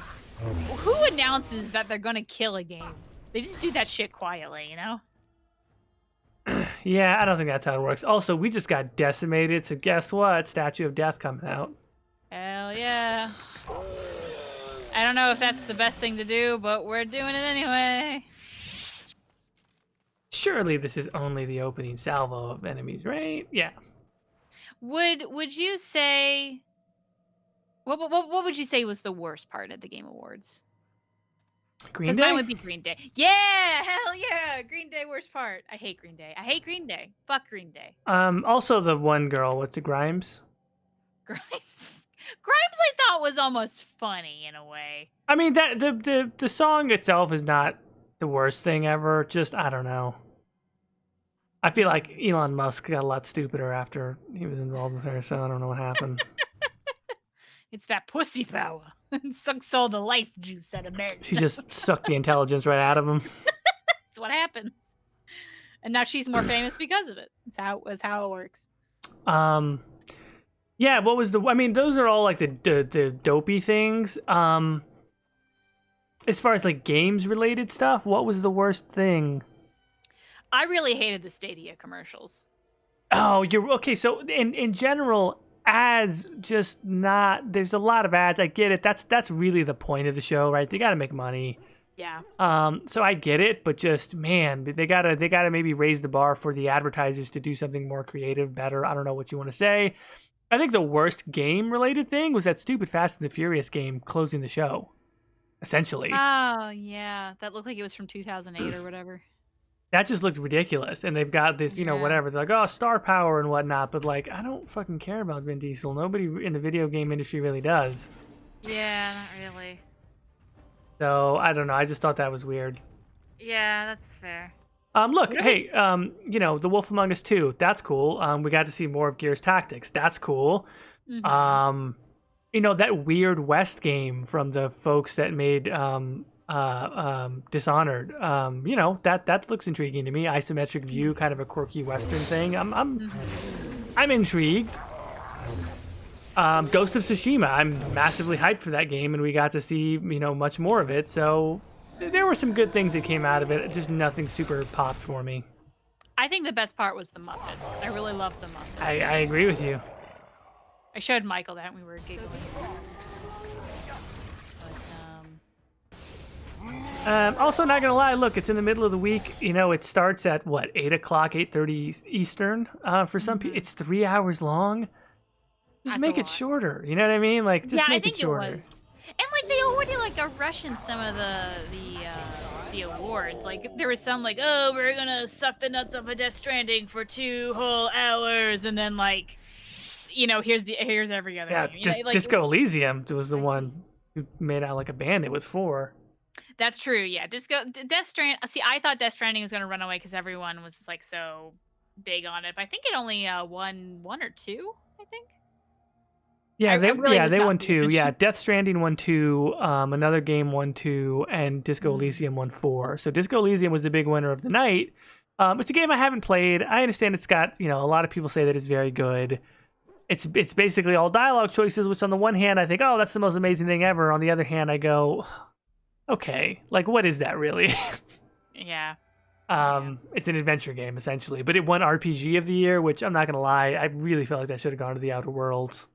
Who announces that they're gonna kill a game? They just do that shit quietly, you know? Yeah, I don't think that's how it works. Also, we just got decimated, so guess what? Statue of Death comes out. Hell yeah. I don't know if that's the best thing to do, but we're doing it anyway. Surely this is only the opening salvo of enemies, right? Yeah. Would you say what would you say was the worst part of the Game Awards? Green Because Day? mine would be Green Day. Yeah, hell yeah, Green Day worst part. I hate Green Day. I hate Green Day. Fuck Green Day. Also the one girl, what's it, Grimes? Grimes I thought was almost funny in a way. I mean, that the song itself is not the worst thing ever. Just, I don't know. I feel like Elon Musk got a lot stupider after he was involved with her, so I don't know what happened. It's that pussy power. Sucks all the life juice out of men. She just sucked the intelligence right out of him. That's what happens. And now she's more famous because of it. That's how it works. Yeah, what was I mean, those are all like the dopey things. As far as like games related stuff, what was the worst thing? I really hated the Stadia commercials. Oh, you're okay. So in general, ads just not. There's a lot of ads. I get it. That's really the point of the show, right? They got to make money. Yeah. So I get it, but just man, they gotta maybe raise the bar for the advertisers to do something more creative, better. I don't know what you want to say. I think the worst game related thing was that stupid Fast and the Furious game closing the show, essentially. Oh yeah, that looked like it was from 2008 or whatever. That just looked ridiculous, and they've got this, whatever. They're like, oh, star power and whatnot, but like, I don't fucking care about Vin Diesel. Nobody in the video game industry really does. Yeah, not really. So I don't know. I just thought that was weird. Yeah, that's fair. Look, hey, The Wolf Among Us 2, that's cool. We got to see more of Gears Tactics. That's cool. Mm-hmm. That Weird West game from the folks that made Dishonored. That looks intriguing to me. Isometric view, kind of a quirky Western thing. I'm intrigued. Ghost of Tsushima, I'm massively hyped for that game, and we got to see, much more of it. So there were some good things that came out of it. Just nothing super popped for me. I think the best part was the Muppets. I really loved the Muppets. I agree with you. I showed Michael that and we were giggling. Also, not gonna lie, look, it's in the middle of the week. It starts at what, 8 o'clock, 8:30 Eastern. For some people, it's 3 hours long. Just make it shorter. You know what I mean? Like, just make it shorter. It was. And like they already are rushing some of the awards. Like there was some like, oh, we're gonna suck the nuts off of Death Stranding for 2 whole hours, and then here's every other. Yeah, game. Disco Elysium was the one who made out like a bandit with 4. That's true. Yeah, Death Stranding. See, I thought Death Stranding was gonna run away because everyone was like so big on it, but I think it only won 1 or 2. I think. Yeah, they won 2. Yeah, Death Stranding won 2, another game won 2, and Disco Elysium won 4. So Disco Elysium was the big winner of the night. It's a game I haven't played. I understand it's got, a lot of people say that it's very good. It's basically all dialogue choices, which on the one hand I think, oh, that's the most amazing thing ever. On the other hand, I go, okay, like what is that really? Yeah. It's an adventure game essentially, but it won RPG of the year, which I'm not gonna lie, I really felt like that should have gone to the Outer Worlds.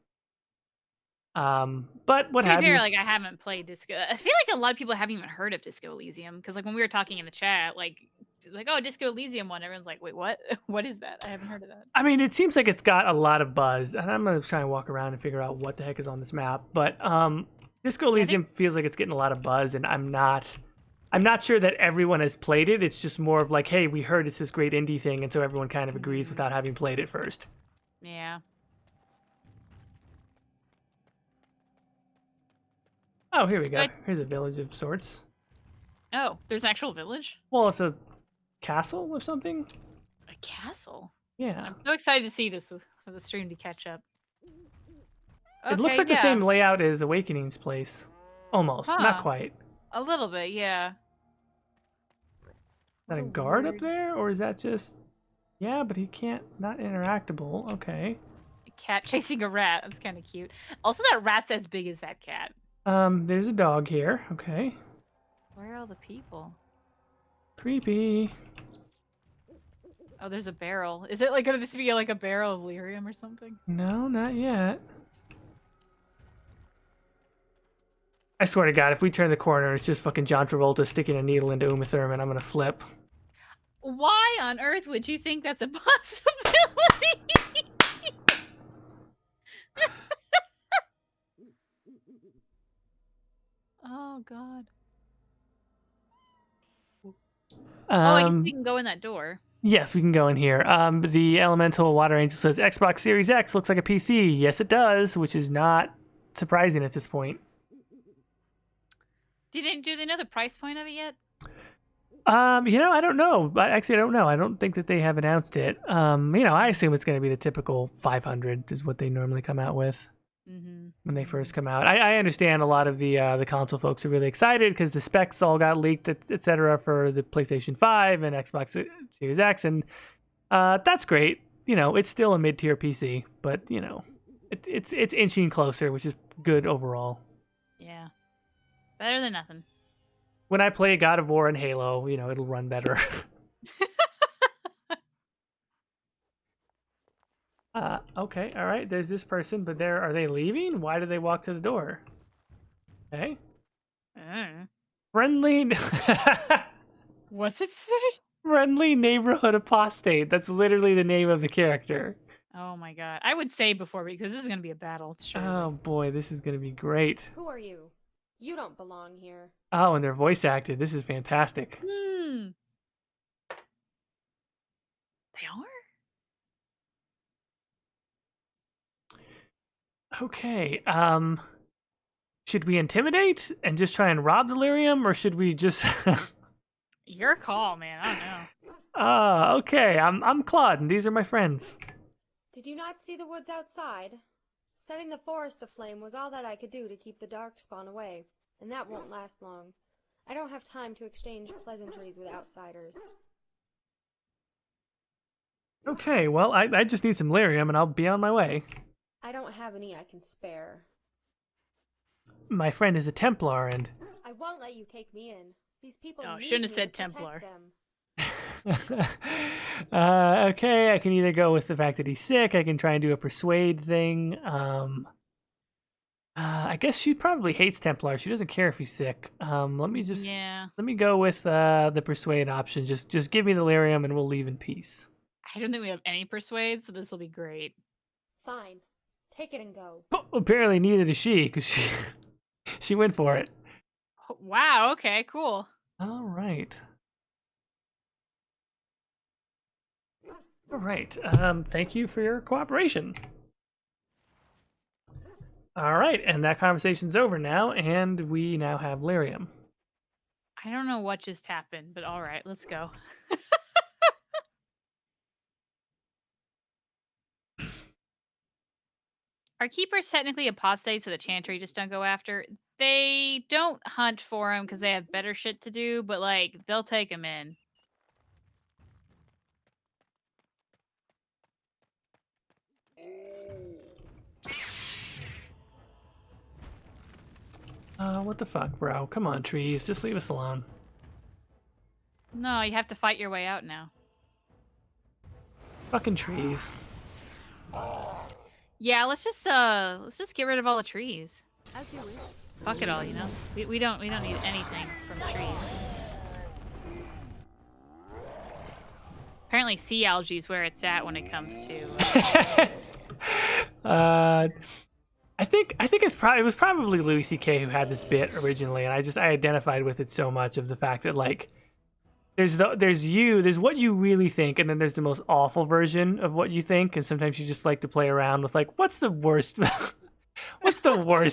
But what have you? Like I haven't played Disco. I feel like a lot of people haven't even heard of Disco Elysium because like when we were talking in the chat, like oh, Disco Elysium won. Everyone's like, wait, what? What is that? I haven't heard of that. I mean, it seems like it's got a lot of buzz, and I'm gonna try and walk around and figure out what the heck is on this map. But Disco Elysium feels like it's getting a lot of buzz, and I'm not sure that everyone has played it. It's just more of like, hey, we heard it's this great indie thing, and so everyone kind of agrees without having played it first. Yeah. Oh, here we go. Here's a village of sorts. Oh, there's an actual village? Well, it's a castle or something. A castle? Yeah. I'm so excited to see this for the stream to catch up. It looks like the same layout as Awakening's place. Almost, Huh. not quite. A little bit, yeah. Is that a What a guard up weird- there, or is that just... Yeah, but he can't... Not interactable. Okay. A cat chasing a rat. That's kind of cute. Also, that rat's as big as that cat. There's a dog here. Okay. Where are all the people? Creepy. Oh, there's a barrel. Is it like gonna just be like a barrel of lyrium or something? No, not yet. I swear to God, if we turn the corner, it's just fucking John Travolta sticking a needle into Uma Thurman. I'm gonna flip. Why on earth would you think that's a possibility? Oh God. Oh, I guess we can go in that door. Yes, we can go in here. The Elemental Water Angel says Xbox Series X looks like a PC. Yes, it does, which is not surprising at this point. Do they know the price point of it yet? I don't know. I don't know. I don't think that they have announced it. I assume it's going to be the typical 500 is what they normally come out with when they first come out. I understand a lot of the console folks are really excited because the specs all got leaked, etc. for the PlayStation 5 and Xbox Series X, and that's great. It's still a mid-tier PC, but it's inching closer, which is good overall. Yeah, better than nothing. When I play God of War and Halo, it'll run better. Okay, all right. There's this person, but are they leaving? Why did they walk to the door? Okay. Friendly. What's it say? Friendly neighborhood apostate. That's literally the name of the character. Oh my God! I would say before because this is gonna be a battle. Sure. Oh boy, this is gonna be great. Who are you? You don't belong here. Oh, and they're voice acted. This is fantastic. They are? Okay, should we intimidate and just try and rob Delirium, or should we just... Your call, man. I don't know. Okay, I'm Claude, and these are my friends. Did you not see the woods outside? Setting the forest aflame was all that I could do to keep the darkspawn away, and that won't last long. I don't have time to exchange pleasantries with outsiders. Okay, well, I just need some lyrium, and I'll be on my way. I don't have any I can spare. My friend is a Templar, and... I won't let you take me in. These people Oh, need shouldn't have me said to protect Templar. them. Okay, I can either go with the fact that he's sick, I can try and do a persuade thing. I guess she probably hates Templar. She doesn't care if he's sick. Let me go with the persuade option. Just give me the lyrium and we'll leave in peace. I don't think we have any persuade, so this will be great. Fine. Take it and go. Oh, apparently neither does she, because she went for it. Wow, okay, cool. All right. All right. Thank you for your cooperation. All right, and that conversation's over now, and we now have lyrium. I don't know what just happened, but all right, let's go. Are keepers technically apostates that the chantry just don't go after? They don't hunt for them because they have better shit to do, but like they'll take them in. What the fuck, bro? Come on, trees. Just leave us alone. No, you have to fight your way out now. Fucking trees. Yeah, let's just get rid of all the trees. As you wish. Fuck it all, you know. We don't need anything from the trees. Apparently, sea algae is where it's at when it comes to. I think it was probably Louis C.K. who had this bit originally, and I identified with it so much of the fact that like there's what you really think, and then there's the most awful version of what you think, and sometimes you just like to play around with like what's the worst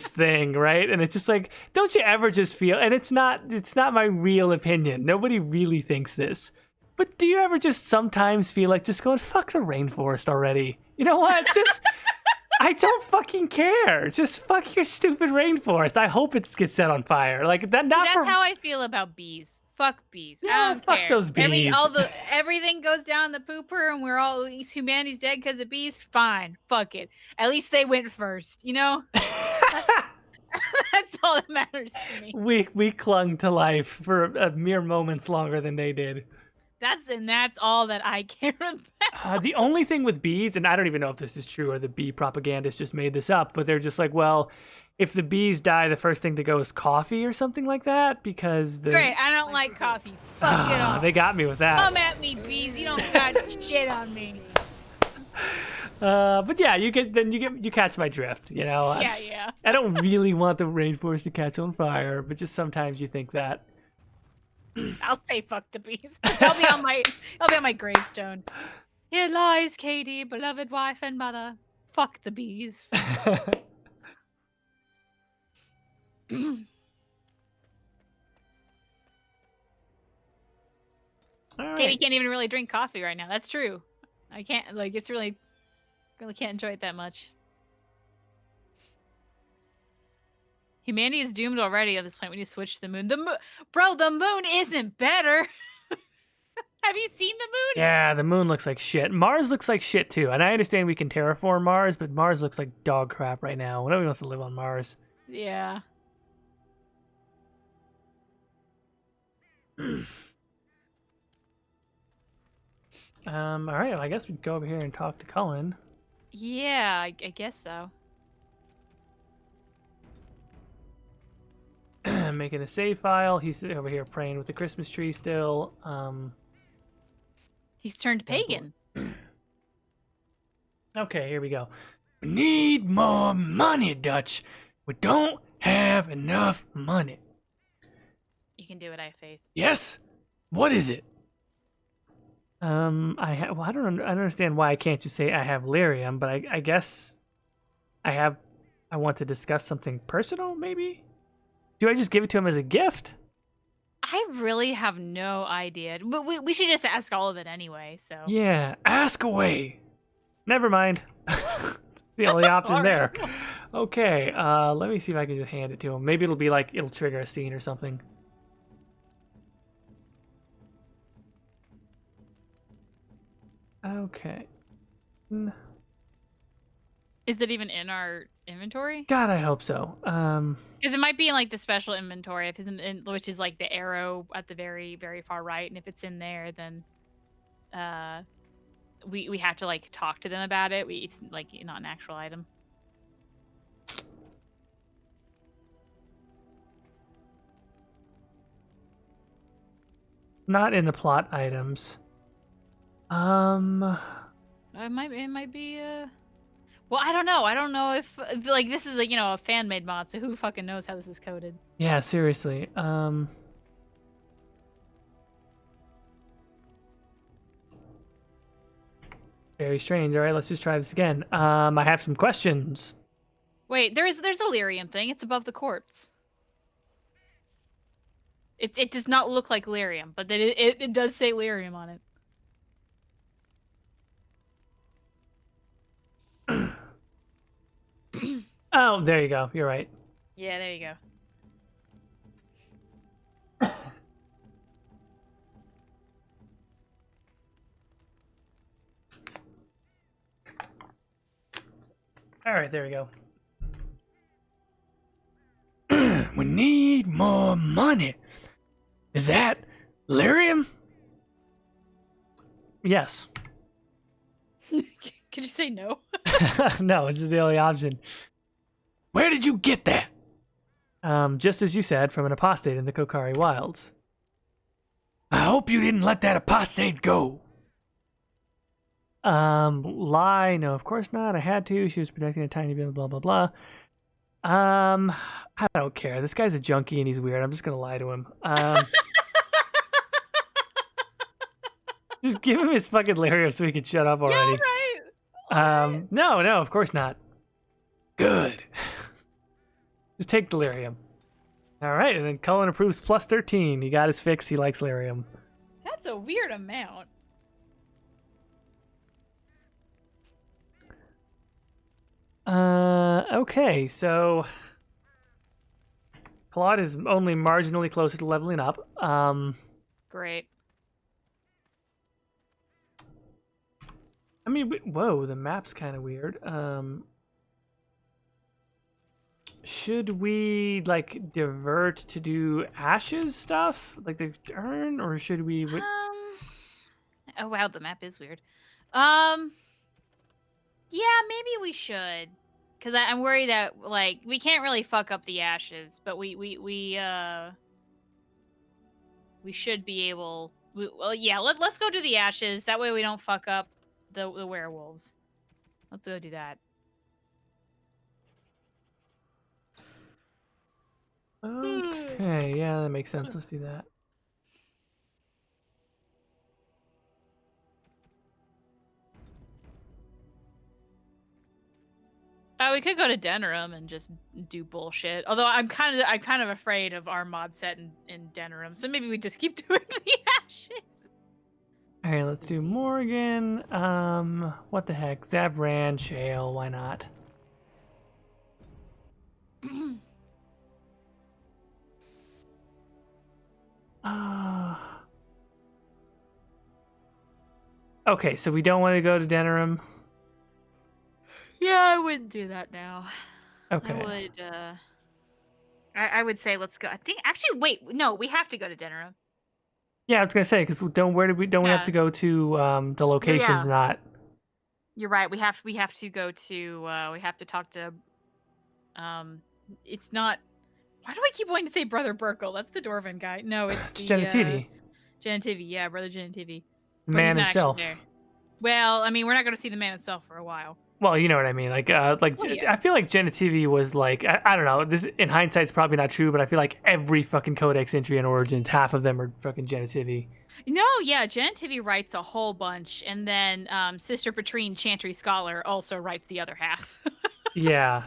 thing, right? And it's just like, don't you ever just feel, and it's not my real opinion. Nobody really thinks this. But do you ever just sometimes feel like just going, fuck the rainforest already? You know what? Just I don't fucking care. Just fuck your stupid rainforest. I hope it gets set on fire. Like that. Not That's for... how I feel about bees. Fuck bees. Yeah, I don't fuck care. those bees. Everything goes down the pooper, and we're all humanity's dead because of bees. Fine, fuck it. At least they went first. You know. That's all that matters to me. We clung to life for a mere moments longer than they did. That's all that I care about. The only thing with bees, and I don't even know if this is true or the bee propagandists just made this up, but they're just like, well, if the bees die, the first thing to go is coffee or something like that, because the... Great, I don't like coffee. Fuck it all. They got me with that. Come at me, bees. You don't got shit on me. But yeah, you catch my drift, you know. Yeah. I don't really want the rainforest to catch on fire, but just sometimes you think that. I'll say fuck the bees. I'll be on my gravestone. Here lies Caitie, beloved wife and mother. Fuck the bees. Caitie can't even really drink coffee right now. That's true. I can't, like, it's really can't enjoy it that much. Humanity is doomed already at this point. We need to switch to the moon. Bro, the moon isn't better. Have you seen the moon? Yeah, the moon looks like shit. Mars looks like shit too. And I understand we can terraform Mars, but Mars looks like dog crap right now. Nobody wants to live on Mars. Yeah. All right, well, I guess we'd go over here and talk to Cullen. Yeah, I guess so. Making a save file. He's over here praying with the Christmas tree still. He's turned pagan. Okay, here we go. We need more money, Dutch. We don't have enough money. You can do it, I have faith. Yes? What is it? I don't understand why I can't just say I have lyrium, but I guess I want to discuss something personal, maybe? Do I just give it to him as a gift? I really have no idea. But we should just ask all of it anyway, so. Yeah, ask away. Never mind. The only option there. Okay, let me see if I can just hand it to him. Maybe it'll be like, it'll trigger a scene or something. Okay. Is it even in our inventory? God, I hope so. Because it might be in like the special inventory, if it's which is like the arrow at the very, very far right, and if it's in there, then we have to like talk to them about it. It's like not an actual item. Not in the plot items. It might be well, I don't know. I don't know if like this is a fan made mod, so who fucking knows how this is coded? Yeah, seriously. Very strange. All right, let's just try this again. I have some questions. Wait, there's a lyrium thing. It's above the corpse. It does not look like lyrium, but then it does say lyrium on it. Oh, there you go. You're right. Yeah, there you go. All right, there we go. We need more money. Is that lyrium? Yes. Could you say no? No, it's the only option. Where did you get that? Just as you said, from an apostate in the Kokari Wilds. I hope you didn't let that apostate go. Lie? No, of course not. I had to. She was protecting a tiny bit. Blah blah blah. I don't care. This guy's a junkie and he's weird. I'm just gonna lie to him. Just give him his fucking lyrium so he can shut up already. Yeah, right. No, of course not. Good. Just take the lyrium. All right, and then Cullen approves plus 13. He got his fix. He likes lyrium. That's a weird amount. Okay, so Claude is only marginally closer to leveling up. Great. I mean, whoa, the map's kind of weird. Should we like divert to do Ashes stuff, like the urn, or should we? Oh wow, the map is weird. Yeah, maybe we should, because I'm worried that like we can't really fuck up the Ashes, but we should be able. Well, yeah, let's go do the Ashes. That way we don't fuck up the werewolves. Let's go do that. Okay, yeah, that makes sense. Let's do that. We could go to Denerim and just do bullshit. Although I'm kind of afraid of our mod set in Denerim, so maybe we just keep doing the Ashes. All right, let's do Morgan. What the heck? Zabran, Shale, why not? Okay, so we don't want to go to Denerim. Yeah, I wouldn't do that now. Okay. I would say let's go. I think actually, wait, no, we have to go to Denerim. Yeah, I was gonna say because we have to go to the locations, Yeah. not. You're right. We have to go to. We have to talk to. It's not. Why do I keep wanting to say Brother Burkle? That's the Dwarven guy. No, it's Genitivi. Genitivi, yeah, Brother Genitivi. The man himself. Well, I mean, we're not going to see the man himself for a while. Well, you know what I mean. Like, yeah. I feel like Genitivi was like, I don't know. This in hindsight is probably not true, but I feel like every fucking Codex entry in Origins, half of them are fucking Genitivi. No, yeah, Genitivi writes a whole bunch, and then Sister Patrine, Chantry Scholar, also writes the other half. Yeah.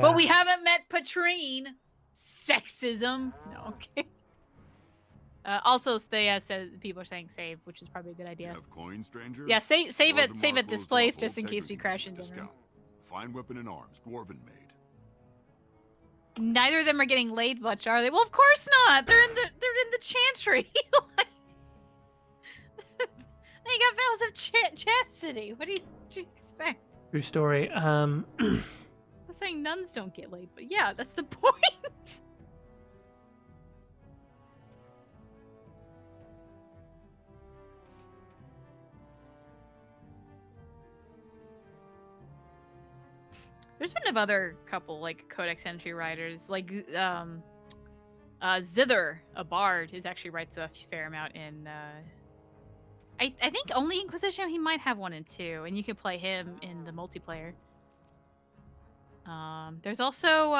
But we haven't met Patrine. Sexism. No, okay. Also, they said people are saying save, which is probably a good idea. You have coin, stranger? Yeah, save at this place just in case we crash into them. Fine weapon and arms, dwarven made. Neither of them are getting laid much, are they? Well, of course not. They're in the chantry. They got vows of chastity. What do you expect? True story. I'm saying nuns don't get laid, but yeah, that's the point. There's been another couple like Codex entry writers, like Zither, a bard, who actually writes a fair amount in. I think only Inquisition. He might have one in 2, and you can play him in the multiplayer. There's also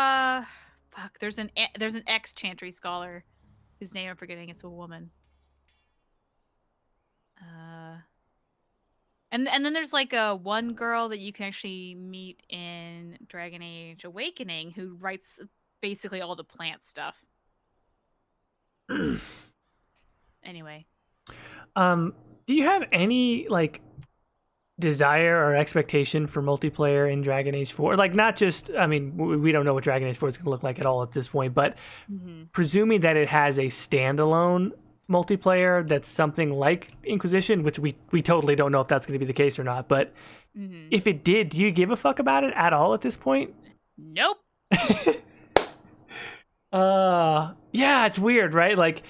there's an ex Chantry Scholar, whose name I'm forgetting. It's a woman. And then there's like one girl that you can actually meet in Dragon Age Awakening who writes basically all the plant stuff. Anyway. Do you have any like desire or expectation for multiplayer in Dragon Age 4? Like, not just, I mean, we don't know what Dragon Age 4 is going to look like at all at this point, but presuming that it has a standalone multiplayer that's something like Inquisition, which we totally don't know if that's going to be the case or not, but if it did, do you give a fuck about it at all at this point? Nope. Yeah, it's weird, right? Like,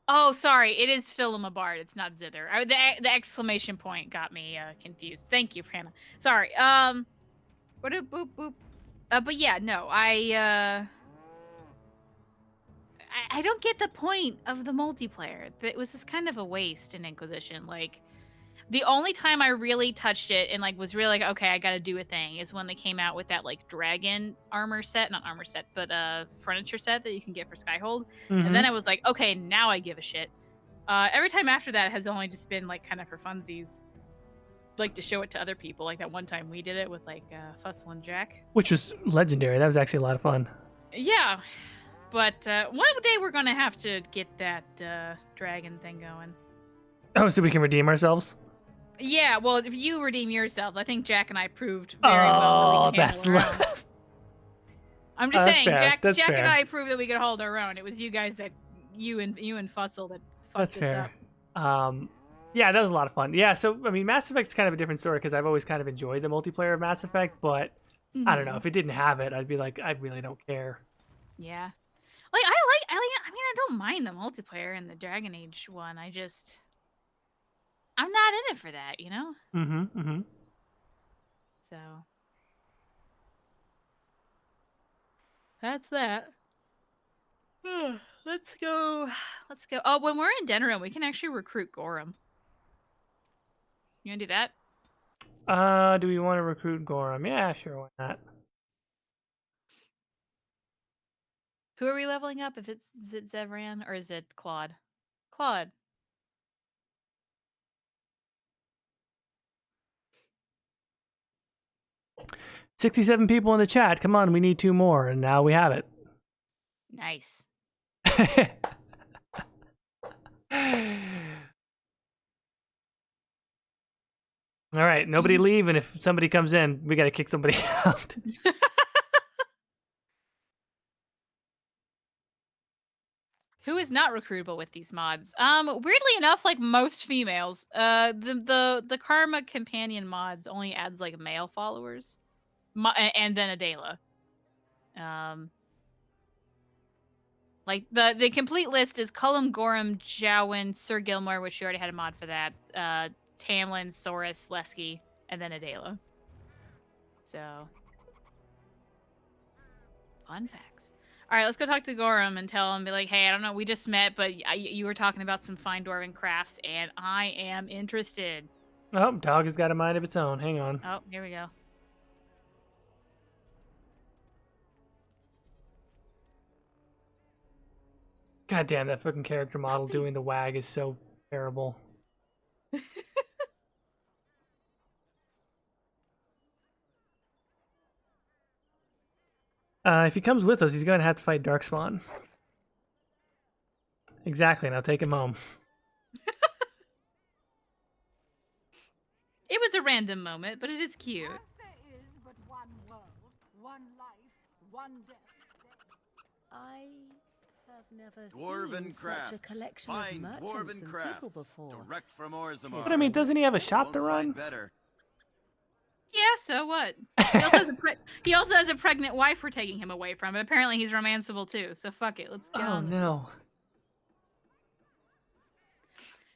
oh, sorry, it is Philum a bard. It's not Zither. The exclamation point got me confused. Thank you, Hannah. Sorry. But yeah, no, I don't get the point of the multiplayer. It was just kind of a waste in Inquisition. Like, the only time I really touched it and like was really like, okay, I got to do a thing, is when they came out with that like dragon armor set, not armor set, but furniture set that you can get for Skyhold. And then I was like, okay, now I give a shit. Every time after that has only just been like kind of for funsies, like to show it to other people. Like that one time we did it with like Fussel and Jack, which was legendary. That was actually a lot of fun. Yeah. But one day we're going to have to get that dragon thing going. Oh, so we can redeem ourselves? Yeah, well, if you redeem yourself, I think Jack and I proved very well that we can handle our own. I'm just That's saying, fair. Jack That's and fair. I proved that we could hold our own. It was you guys that you and Fussel that fucked That's us fair. up. Yeah, that was a lot of fun. Yeah, so I mean, Mass Effect's kind of a different story because I've always kind of enjoyed the multiplayer of Mass Effect, but I don't know, if it didn't have it, I'd be like, I really don't care. Yeah. Like I mean I don't mind the multiplayer in the Dragon Age one. I'm not in it for that, you know? Mm-hmm. So that's that. Let's go. Oh, when we're in Denerim, we can actually recruit Gorham. You wanna do that? Do we want to recruit Gorham? Yeah, sure, why not? Who are we leveling up? Is it Zevran or is it Claude? Claude. 67 people in the chat. Come on, we need 2 more, and now we have it. Nice. All right, nobody leave, and if somebody comes in, we gotta kick somebody out. Who is not recruitable with these mods? Weirdly enough, like most females, the Karma Companion mods only adds like male followers, and then Adayla. Like the complete list is Cullen, Gorham, Jowen, Sir Gilmore, which you already had a mod for that. Tamlyn, Saurus, Lesky, and then Adayla. So, fun facts. All right, let's go talk to Gorham and tell him, be like, hey, I don't know, we just met, but you were talking about some fine dwarven crafts, and I am interested. Oh, dog has got a mind of its own. Hang on. Oh, here we go. God damn, that fucking character model doing the wag is so terrible. If he comes with us, he's going to have to fight Darkspawn. Exactly, now take him home. It was a random moment, but it is cute. There is but one world, one life, one death. I have never Dwarven seen crafts. such a collection Fine of merchants dwarven and crafts. people before. Direct from Orzammar. But I mean, doesn't he have a shop to Won't run? find better. Yeah, so what? He also has a pregnant wife we're taking him away from, but apparently he's romanceable too, so fuck it, let's get Oh on with this. no.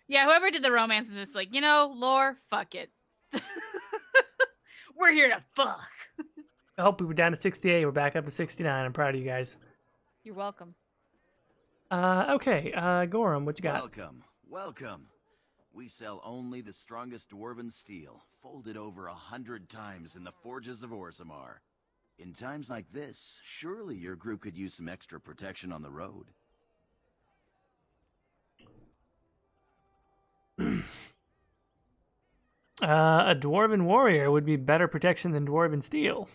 Yeah, whoever did the romances is like, you know, lore, fuck it. We're here to fuck. I hope we were down to 68. We're back up to 69. I'm proud of you guys. You're welcome. Okay, Gorham, what you got? Welcome, welcome. We sell only the strongest dwarven steel, folded over 100 times in the forges of Orzammar. In times like this, surely your group could use some extra protection on the road. A dwarven warrior would be better protection than dwarven steel.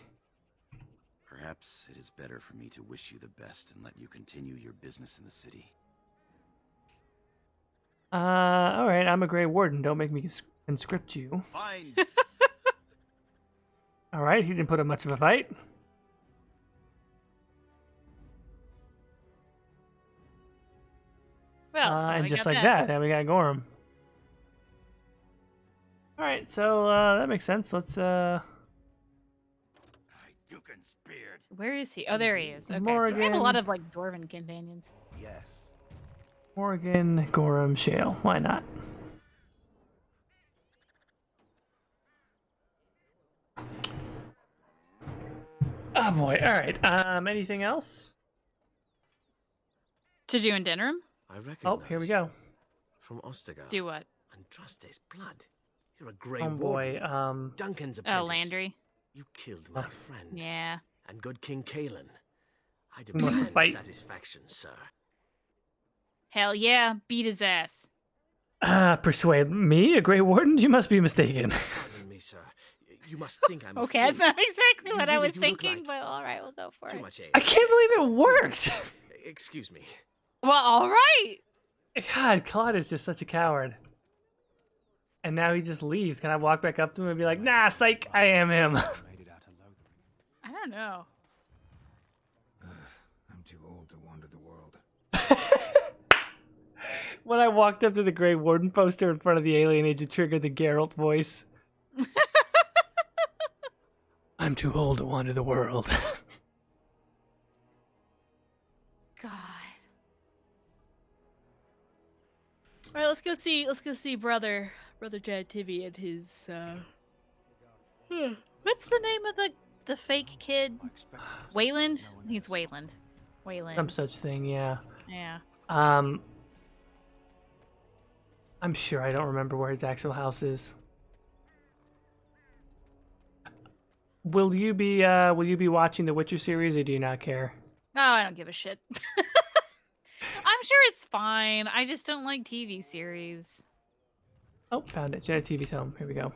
Perhaps it is better for me to wish you the best and let you continue your business in the city. Alright, I'm a Grey Warden. Don't make me conscript you. Fine. Alright, he didn't put up much of a fight. Well, And we just got like that, now we got Gorham. Alright, so that makes sense. Let's Where is he? Oh, there he is. Okay. Morgan. We have a lot of like dwarven companions. Yes. Morgan, Gorham, Shale. Why not? Oh boy. Alright. Anything else? To do in Denerim? I recognize Oh, here we go. from Ostagar. Do what? And trust his blood. You're a Grey Oh boy. Warden. Duncan's apprentice. Oh, Landry. You killed my friend. Yeah. And good King Callen. I Who wants to demand fight? satisfaction, sir. Hell yeah, beat his ass. Persuade me, a Grey Warden? You must be mistaken. Pardon me, sir. You must think I'm Okay, a that's fool. not exactly You what I really was do look thinking, like but all right, we'll go for too it. much age. I can't believe it worked! Excuse me. Well, all right. God, Claude is just such a coward. And now he just leaves. Can I walk back up to him and be like, nah, psych, I am him? I don't know. too old to wander the world. When I walked up to the Grey Warden poster in front of the alien, it triggered the Geralt voice. I'm too old to wander the world. God. All right, let's go see brother Genitivi and his what's the name of the fake kid? Wayland? I think it's Wayland. Wayland. Some such thing, yeah. Yeah. I'm sure I don't remember where his actual house is. Will you be watching the Witcher series, or do you not care? No, I don't give a shit. I'm sure it's fine. I just don't like TV series. Oh, found it. Genitivi's home. Here we go.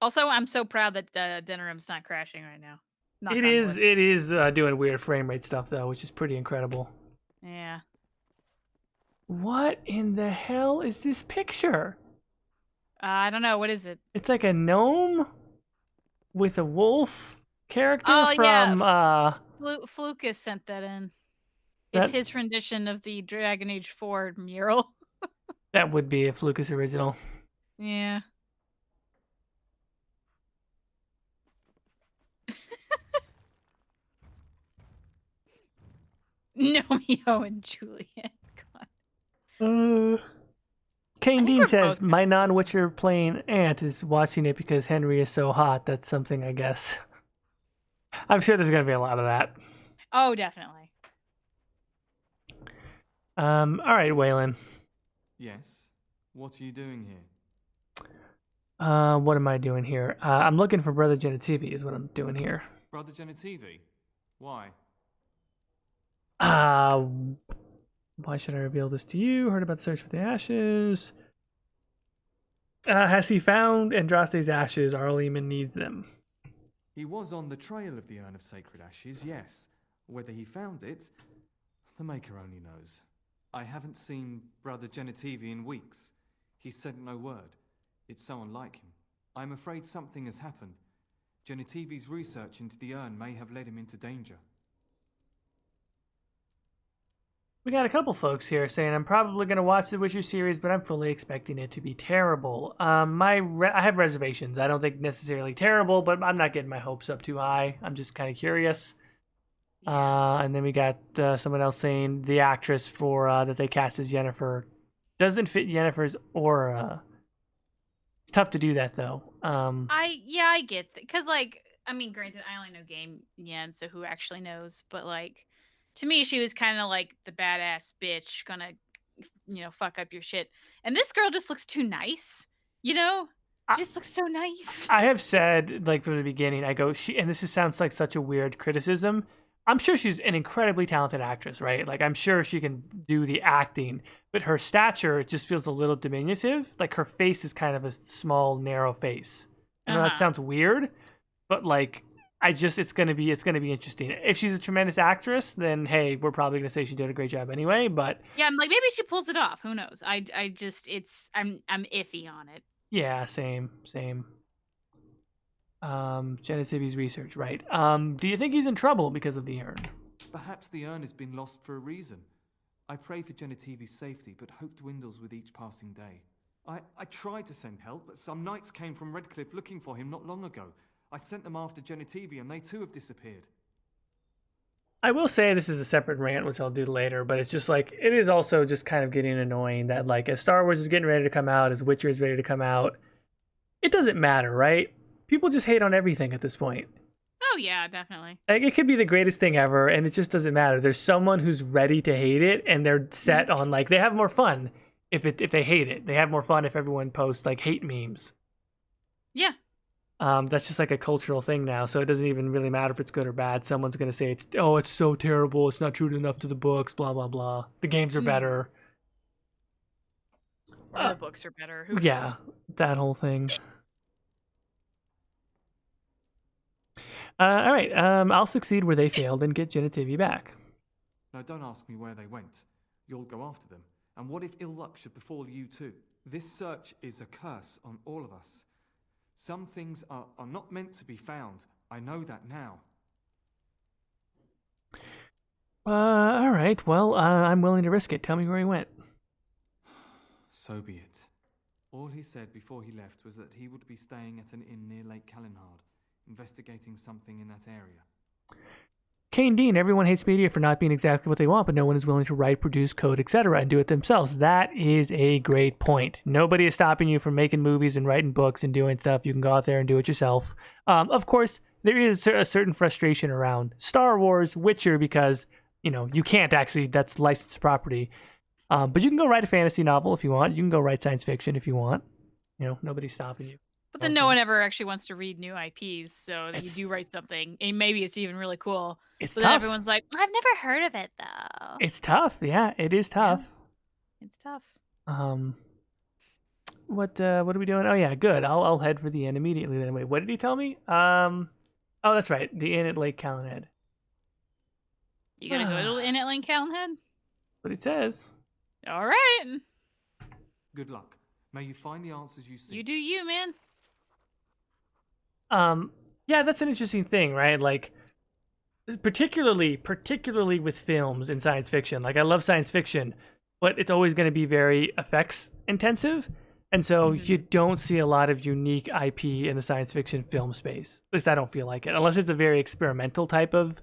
Also, I'm so proud that Denrim's not crashing right now. Knock It on is. wood. It is doing weird frame rate stuff though, which is pretty incredible. Yeah. What in the hell is this picture? I don't know. What is it? It's like a gnome with a wolf character from. Yeah. Flucus sent that in. It's That- his rendition of the Dragon Age 4 mural. That would be a Flucus original. Yeah. Romeo and Juliet. Kane Dean says, my non-Witcher playing aunt is watching it because Henry is so hot. That's something, I guess. I'm sure there's going to be a lot of that. Oh, definitely. All right, Waylon. Yes? What are you doing here? What am I doing here? I'm looking for Brother Genitivi is what I'm doing here. Brother Genitivi? Why? Why should I reveal this to you? Heard about the search for the ashes. Has he found Andraste's ashes? Arleman needs them. He was on the trail of the Urn of Sacred Ashes, yes. Whether he found it, the Maker only knows. I haven't seen Brother Genitivi in weeks. He sent no word. It's so unlike him. I'm afraid something has happened. Genitivi's research into the urn may have led him into danger. We got a couple folks here saying I'm probably going to watch the Witcher series, but I'm fully expecting it to be terrible. I have reservations. I don't think necessarily terrible, but I'm not getting my hopes up too high. I'm just kind of curious. And then we got someone else saying the actress for that they cast as Yennefer doesn't fit Yennefer's aura. It's tough to do that though. I get that, because granted, I only know Game Yen, so who actually knows? But to me, she was kind of like the badass bitch, gonna, fuck up your shit. And this girl just looks too nice, She just looks so nice. I have said, from the beginning, I go, and this sounds like such a weird criticism. I'm sure she's an incredibly talented actress, right? I'm sure she can do the acting, but her stature just feels a little diminutive. Her face is kind of a small, narrow face. I know that sounds weird, but it's gonna be interesting. If she's a tremendous actress, then hey, we're probably gonna say she did a great job anyway. But yeah, I'm maybe she pulls it off. Who knows? I'm iffy on it. Yeah, same. Genitivi's research, right? Do you think he's in trouble because of the urn? Perhaps the urn has been lost for a reason. I pray for Genitivi's safety, but hope dwindles with each passing day. I tried to send help, but some knights came from Redcliffe looking for him not long ago. I sent them after Genitivi, and they too have disappeared. I will say this is a separate rant, which I'll do later, but it's just it is also just kind of getting annoying that as Star Wars is getting ready to come out, as Witcher is ready to come out, it doesn't matter, right? People just hate on everything at this point. Oh yeah, definitely. It could be the greatest thing ever, and it just doesn't matter. There's someone who's ready to hate it, and they're set on they have more fun if they hate it. They have more fun if everyone posts hate memes. Yeah. That's just a cultural thing now, so it doesn't even really matter if it's good or bad. Someone's gonna say it's so terrible, it's not true enough to the books, blah blah blah. The games are better. Or the books are better. Who yeah, knows? That whole thing. All right, I'll succeed where they failed and get Genitivi back. Now don't ask me where they went. You'll go after them. And what if ill luck should befall you too? This search is a curse on all of us. Some things are not meant to be found. I know that now. All right. Well, I'm willing to risk it. Tell me where he went. So be it. All he said before he left was that he would be staying at an inn near Lake Callenhard, investigating something in that area. Kane Dean, everyone hates media for not being exactly what they want, but no one is willing to write, produce, code, etc., and do it themselves. That is a great point. Nobody is stopping you from making movies and writing books and doing stuff. You can go out there and do it yourself. Of course, there is a certain frustration around Star Wars, Witcher, because, you can't actually, that's licensed property. But you can go write a fantasy novel if you want. You can go write science fiction if you want. Nobody's stopping you. But then no one ever actually wants to read new IPs, so you do write something, and maybe it's even really cool. It's but tough. Then everyone's like, I've never heard of it, though. It's tough. Yeah, it is tough. Yeah, it's tough. What are we doing? Oh, yeah, good. I'll head for the inn immediately then. Wait, what did he tell me? Oh, that's right. The inn at Lake Callenhead. You gonna go to the inn at Lake Callenhead? What it says. All right. Good luck. May you find the answers you seek. You do you, man. Yeah, that's an interesting thing, right? Like, particularly with films and science fiction. Like, I love science fiction, but it's always going to be very effects intensive. And so you don't see a lot of unique IP in the science fiction film space. At least I don't feel like it. Unless it's a very experimental type of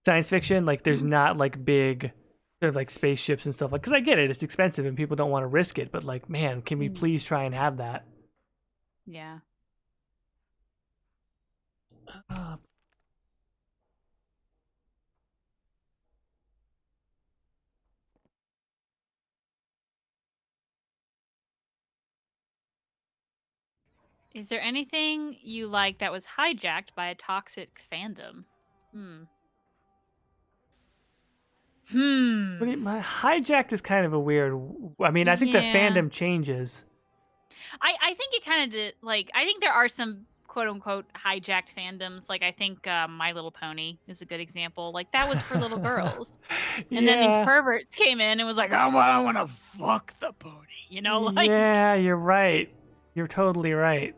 science fiction. Like, there's not, like, big sort of, like, spaceships and stuff. Like, because I get it. It's expensive and people don't want to risk it. But, like, man, can we please try and have that? Yeah. Is there anything you like that was hijacked by a toxic fandom? My hijacked is kind of a weird. I mean, I think that fandom changes. I think it kind of did. Like, I think there are some quote unquote hijacked fandoms. Like, I think My Little Pony is a good example. Like, that was for little girls, and then these perverts came in and was like, I want to fuck the pony. Like. Yeah, you're right. You're totally right.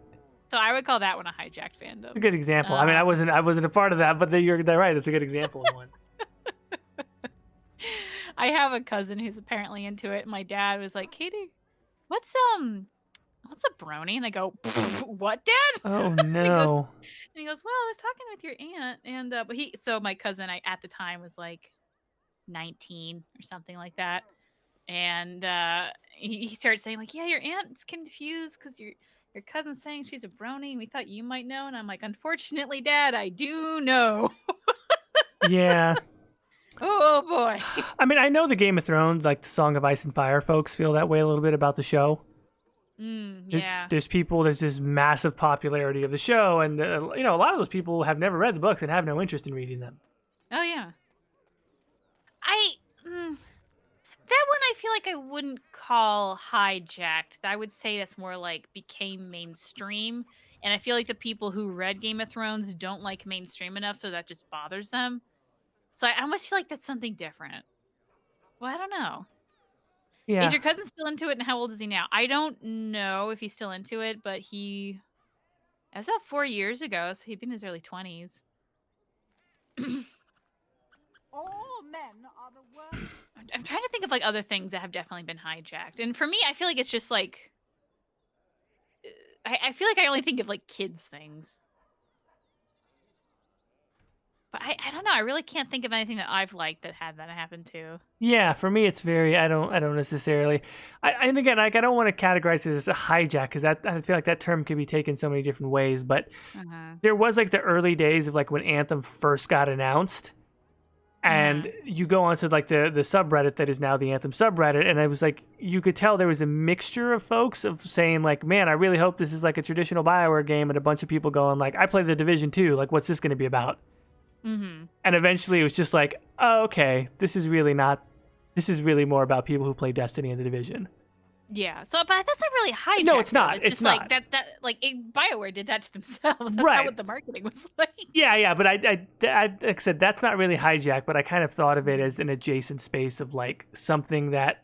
So I would call that one a hijacked fandom. A good example. I mean, I wasn't a part of that, but you're right. It's a good example of one. I have a cousin who's apparently into it. And my dad was like, Caitie, what's a brony? And I go, what, Dad? Oh no. And he goes, well, I was talking with your aunt, and but my cousin at the time was like 19 or something like that, and he started saying like, yeah, your aunt's confused because your cousin's saying she's a brony, and we thought you might know. And I'm like, unfortunately, Dad, I do know. Yeah. Oh boy. I mean, I know the Game of Thrones, like the Song of Ice and Fire folks feel that way a little bit about the show. Yeah. There's this massive popularity of the show, and a lot of those people have never read the books and have no interest in reading them. Oh yeah. That one I feel like I wouldn't call hijacked. I would say that's more like became mainstream, and I feel like the people who read Game of Thrones don't like mainstream enough, so that just bothers them. So I almost feel like that's something different. Well, I don't know. Yeah. Is your cousin still into it, and how old is he now? I don't know if he's still into it, but that was about 4 years ago, so he'd been in his early 20s. All men are the worst. I'm trying to think of like other things that have definitely been hijacked. And for me, I feel like it's just like I feel like I only think of like kids things. But I don't know. I really can't think of anything that I've liked that had that happen too. Yeah, for me, it's very. I don't necessarily. And again, like, I don't want to categorize it as a hijack because I feel like that term could be taken so many different ways. But there was like the early days of like when Anthem first got announced, and you go onto like the subreddit that is now the Anthem subreddit, and it was like you could tell there was a mixture of folks of saying like, man, I really hope this is like a traditional BioWare game, and a bunch of people going like, I played the Division 2, like, what's this going to be about? And eventually it was just like, oh, okay, this is really more about people who play Destiny and the Division. Yeah, so but that's not really hijacked. No, it's not. It's It's just not. like that like BioWare did that to themselves. That's Right. not what the marketing was like. Yeah, but I like I said, that's not really hijack, but I kind of thought of it as an adjacent space of like something that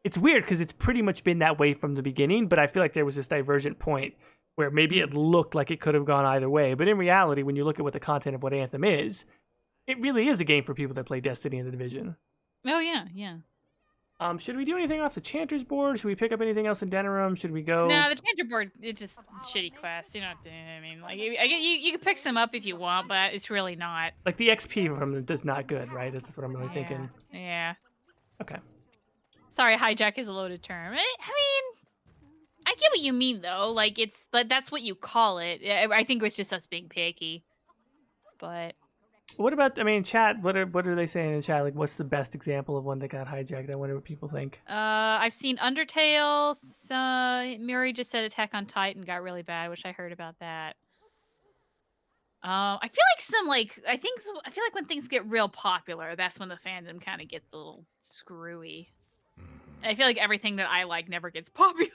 it's weird because it's pretty much been that way from the beginning, but I feel like there was this divergent point where maybe it looked like it could have gone either way. But in reality, when you look at what the content of what Anthem is, it really is a game for people that play Destiny and The Division. Oh yeah, yeah. Should we do anything off the Chanter's board? Should we pick up anything else in Denerim? Should we go? No, the Chanter board, it's just shitty quests. You know what I mean? Like, you can pick some up if you want, but it's really not. Like, the XP from them is not good, right? That's what I'm really thinking. Yeah. Okay. Sorry, hijack is a loaded term. I mean, I get what you mean, though. Like, that's what you call it. I think it was just us being picky. But... What about, I mean, chat, what are they saying in chat? Like, what's the best example of one that got hijacked? I wonder what people think. I've seen Undertale. Murray just said Attack on Titan got really bad, which I heard about that. I feel like I feel like when things get real popular, that's when the fandom kind of gets a little screwy. And I feel like everything that I like never gets popular.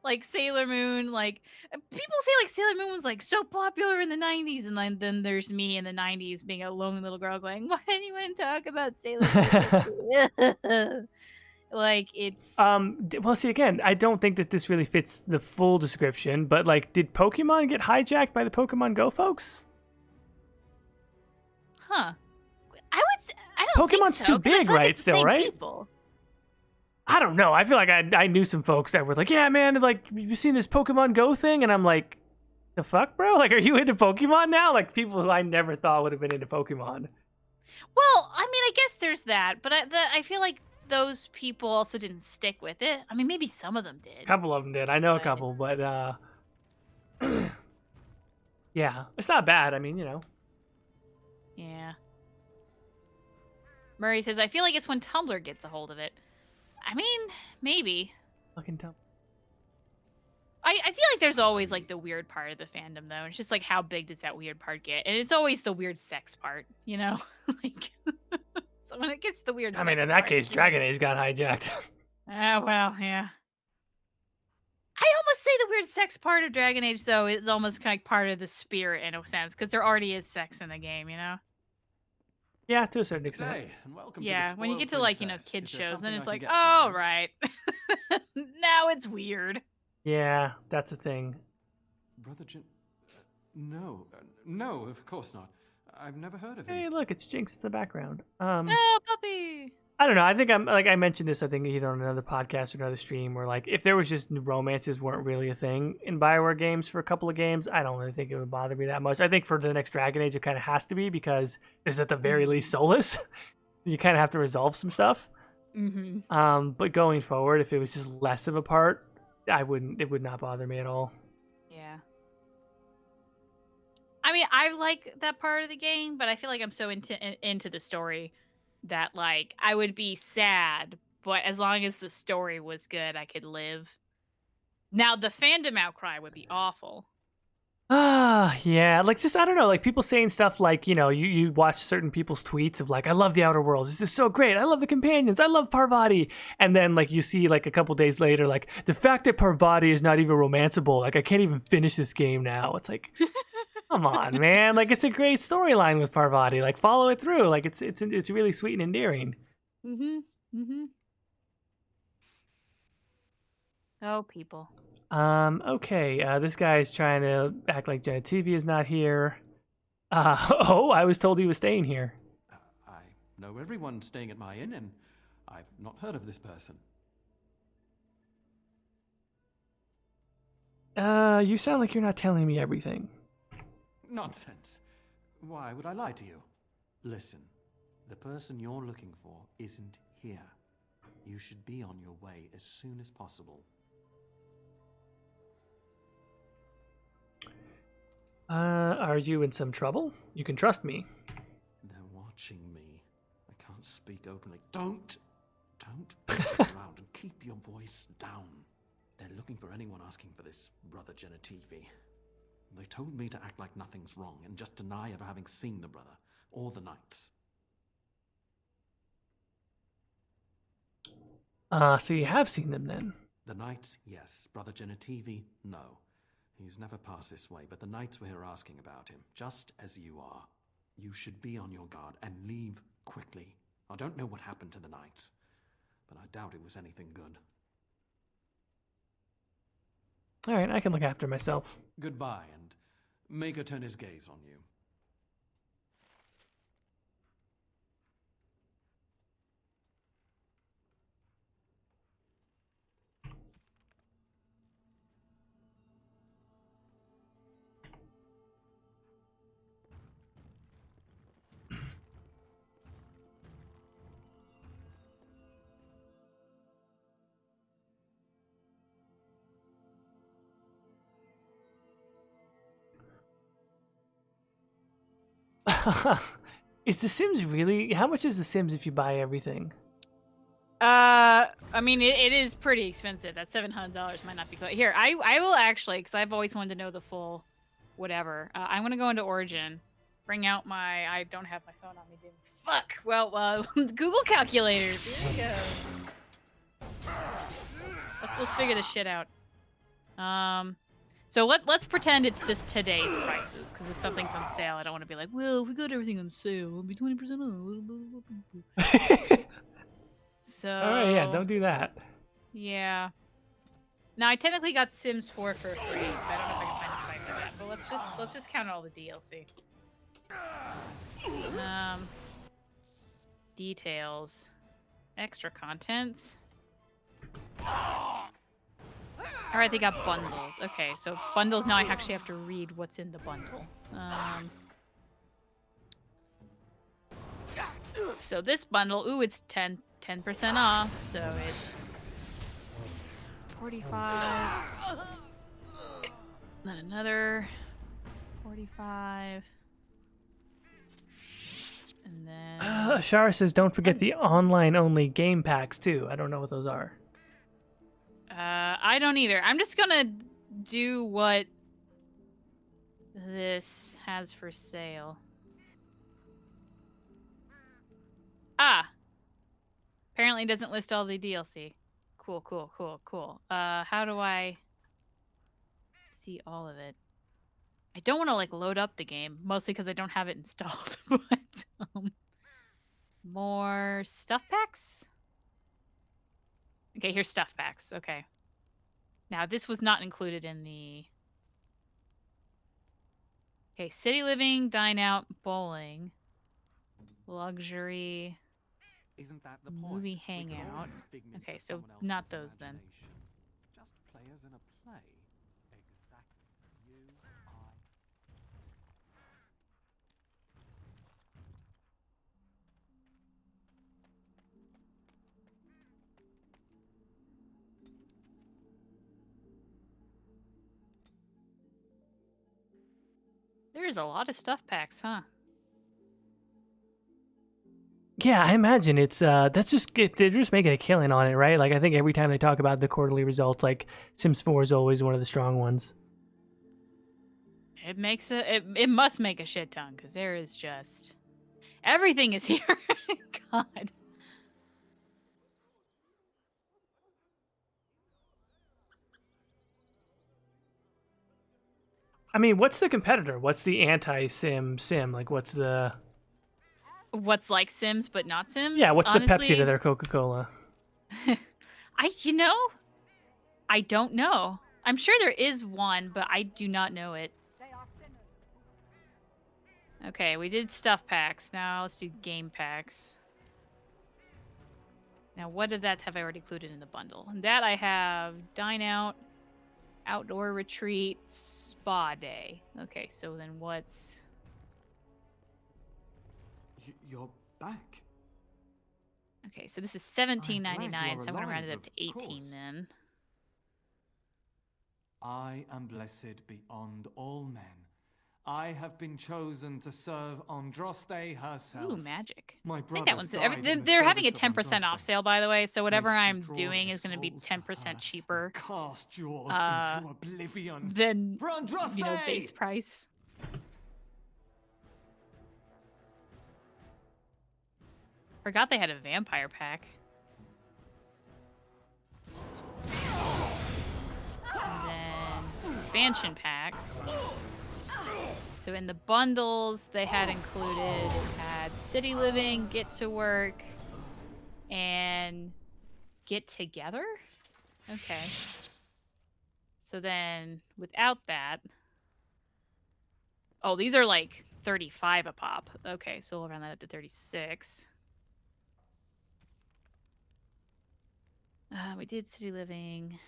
Like Sailor Moon, like people say like Sailor Moon was like so popular in the 90s, and then there's me in the 90s being a lone little girl going, why anyone talk about Sailor Moon? Like it's well, see, again, I don't think that this really fits the full description, but like, did Pokemon get hijacked by the Pokemon Go folks? Huh. I don't Pokemon's think so, too big, right? Still, right? People. I don't know. I feel like I knew some folks that were like, yeah, man, like, you seen this Pokemon Go thing? And I'm like, the fuck, bro? Like, are you into Pokemon now? Like, people who I never thought would have been into Pokemon. Well, I mean, I guess there's that, but I feel like those people also didn't stick with it. I mean, maybe some of them did. A couple of them did. I know a couple, but yeah, it's not bad. I mean, you know. Yeah. Murray says, I feel like it's when Tumblr gets a hold of it. I mean, maybe. Fucking Tumblr. I feel like there's always like the weird part of the fandom, though. It's just like, how big does that weird part get? And it's always the weird sex part, you know? Like, so when it gets the weird I mean, in that case, Dragon Age got hijacked. Well, yeah. I almost say the weird sex part of Dragon Age, though, is almost kind of part of the spirit in a sense, because there already is sex in the game, you know? Yeah, to a certain extent. Hey, and welcome Yeah, to the when you get to Spoiled like, Princess. kid Is there shows, then something it's I like, can get oh, for you? right. Now it's weird. Yeah, that's a thing. Brother no, of course not. I've never heard of him. Hey, look, it's Jinx in the background. Oh, puppy. I don't know. I think I mentioned this, I think either on another podcast or another stream, where like, if there was just romances weren't really a thing in BioWare games for a couple of games, I don't really think it would bother me that much. I think for the next Dragon Age, it kind of has to be, because it's at the very least soulless. You kind of have to resolve some stuff. Mm-hmm. But going forward, if it was just less of a part, it would not bother me at all. Yeah. I mean, I like that part of the game, but I feel like I'm so into the story that like I would be sad, but as long as the story was good, I could live. Now the fandom outcry would be awful. Yeah, like, just, I don't know, like, people saying stuff like, you know, you watch certain people's tweets of like, I love the Outer Worlds, this is so great, I love the companions, I love Parvati, and then like you see like a couple days later, like, the fact that Parvati is not even romanceable, like, I can't even finish this game now. It's like, come on, man, like, it's a great storyline with Parvati, like, follow it through, like, it's really sweet and endearing. Oh, people. Okay, this guy's trying to act like Genitivi is not here. Oh, I was told he was staying here. I know everyone staying at my inn, and I've not heard of this person. You sound like you're not telling me everything. Nonsense. Why would I lie to you? Listen, the person you're looking for isn't here. You should be on your way as soon as possible. Are you in some trouble? You can trust me. They're watching me. I can't speak openly. Don't look around and keep your voice down. They're looking for anyone asking for this brother Genitivi. They told me to act like nothing's wrong and just deny ever having seen the brother or the knights. So you have seen them then? The knights, yes. Brother Genitivi, no. He's never passed this way, but the knights were here asking about him, just as you are. You should be on your guard and leave quickly. I don't know what happened to the knights, but I doubt it was anything good. Alright, I can look after myself. Goodbye, and Make her turn his gaze on you. Is The Sims really? How much is The Sims if you buy everything? I mean, it is pretty expensive. That $700 might not be close. Here, I will actually, because I've always wanted to know the full whatever. I'm going to go into Origin, bring out my, I don't have my phone on me, dude. Fuck! Well, Google calculators. Here we go. Let's figure this shit out. So let's pretend it's just today's prices, because if something's on sale, I don't want to be like, well, if we got everything on sale, it'll be 20% off. So. All right, yeah, don't do that. Yeah. Now I technically got Sims 4 for free, so I don't know if I can find a price for that. But let's just count all the DLC. Details, extra contents. All right, they got bundles. Okay, so bundles. Now I actually have to read what's in the bundle. So this bundle, ooh, it's 10% off. So it's 45. Then another 45. And then Ashara says, don't forget the online-only game packs, too. I don't know what those are. I don't either. I'm just gonna do what this has for sale. Ah! Apparently it doesn't list all the DLC. Cool. How do I see all of it? I don't want to, like, load up the game, mostly because I don't have it installed. But, more stuff packs? Okay, here's stuff packs. Okay. Now, this was not included in the... Okay, city living, dine out, bowling, luxury, Isn't that the point? movie hangout. Okay, so not those then. Just players in a play. Exactly. You, I. There's a lot of stuff packs, huh? Yeah, I imagine it's that's just they're just making a killing on it, right? Like I think every time they talk about the quarterly results, like Sims 4 is always one of the strong ones. It makes it must make a shit ton, because there is just everything is here. God. I mean, what's the competitor? What's the anti-sim sim? Like, what's like Sims but not Sims? Yeah, what's honestly, the Pepsi to their Coca-Cola? I don't know. I'm sure there is one, but I do not know it. Okay, we did stuff packs. Now let's do game packs. Now, what did that have I already included in the bundle? And that I have dine out, outdoor retreat, spa day. Okay, so then what's... You're back. Okay, so this is $17.99, so I'm gonna round it alive, up to of 18 course. then. I am blessed beyond all men. I have been chosen to serve Andraste herself. Ooh, magic. My I think that brothers one's... died in the they're having a service of 10% off Andraste. sale, by the way, so whatever May she I'm draw doing their is gonna be souls to 10% her cheaper. Cast yours into oblivion. Than, For Andraste! you know, base price. Forgot they had a vampire pack. And then expansion packs. So in the bundles they had included city living, get to work, and get together? Okay. So then without that, Oh, these are like 35 a pop. Okay, so we'll round that up to 36. We did city living.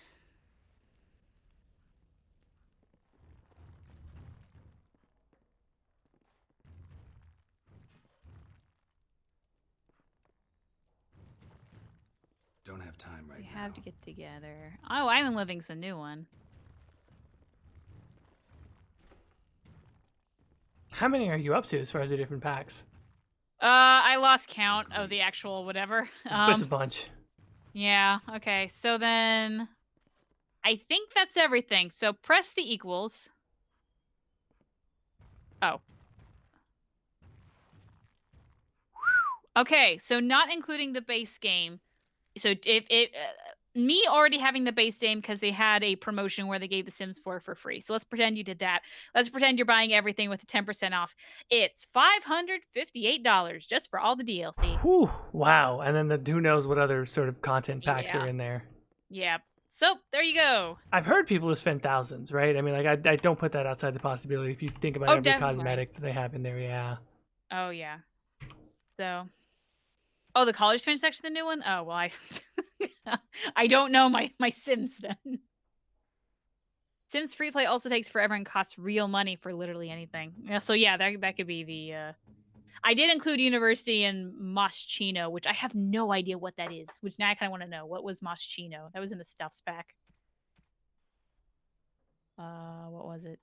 Don't have time right We now. have to get together. Oh, Island Living's the new one. How many are you up to as far as the different packs? I lost count of the actual whatever. It's a bunch. Yeah, okay. So then I think that's everything. So press the equals. Oh. Okay, so not including the base game. So if it me already having the base game because they had a promotion where they gave The Sims 4 for free. So let's pretend you did that. Let's pretend you're buying everything with 10% off. It's $558 just for all the DLC. Whew, wow. And then who knows what other sort of content packs Yeah. are in there. Yeah. So there you go. I've heard people who spend thousands, right? I mean, like, I don't put that outside the possibility if you think about every definitely. cosmetic that they have in there, yeah. Oh, yeah. So. Oh, the college finish section, the new one? Oh, well, I don't know my Sims then. Sims Free Play also takes forever and costs real money for literally anything. Yeah, so yeah, that could be the... I did include University and Moschino, which I have no idea what that is, which now I kind of want to know. What was Moschino? That was in the Stuffs pack. What was it?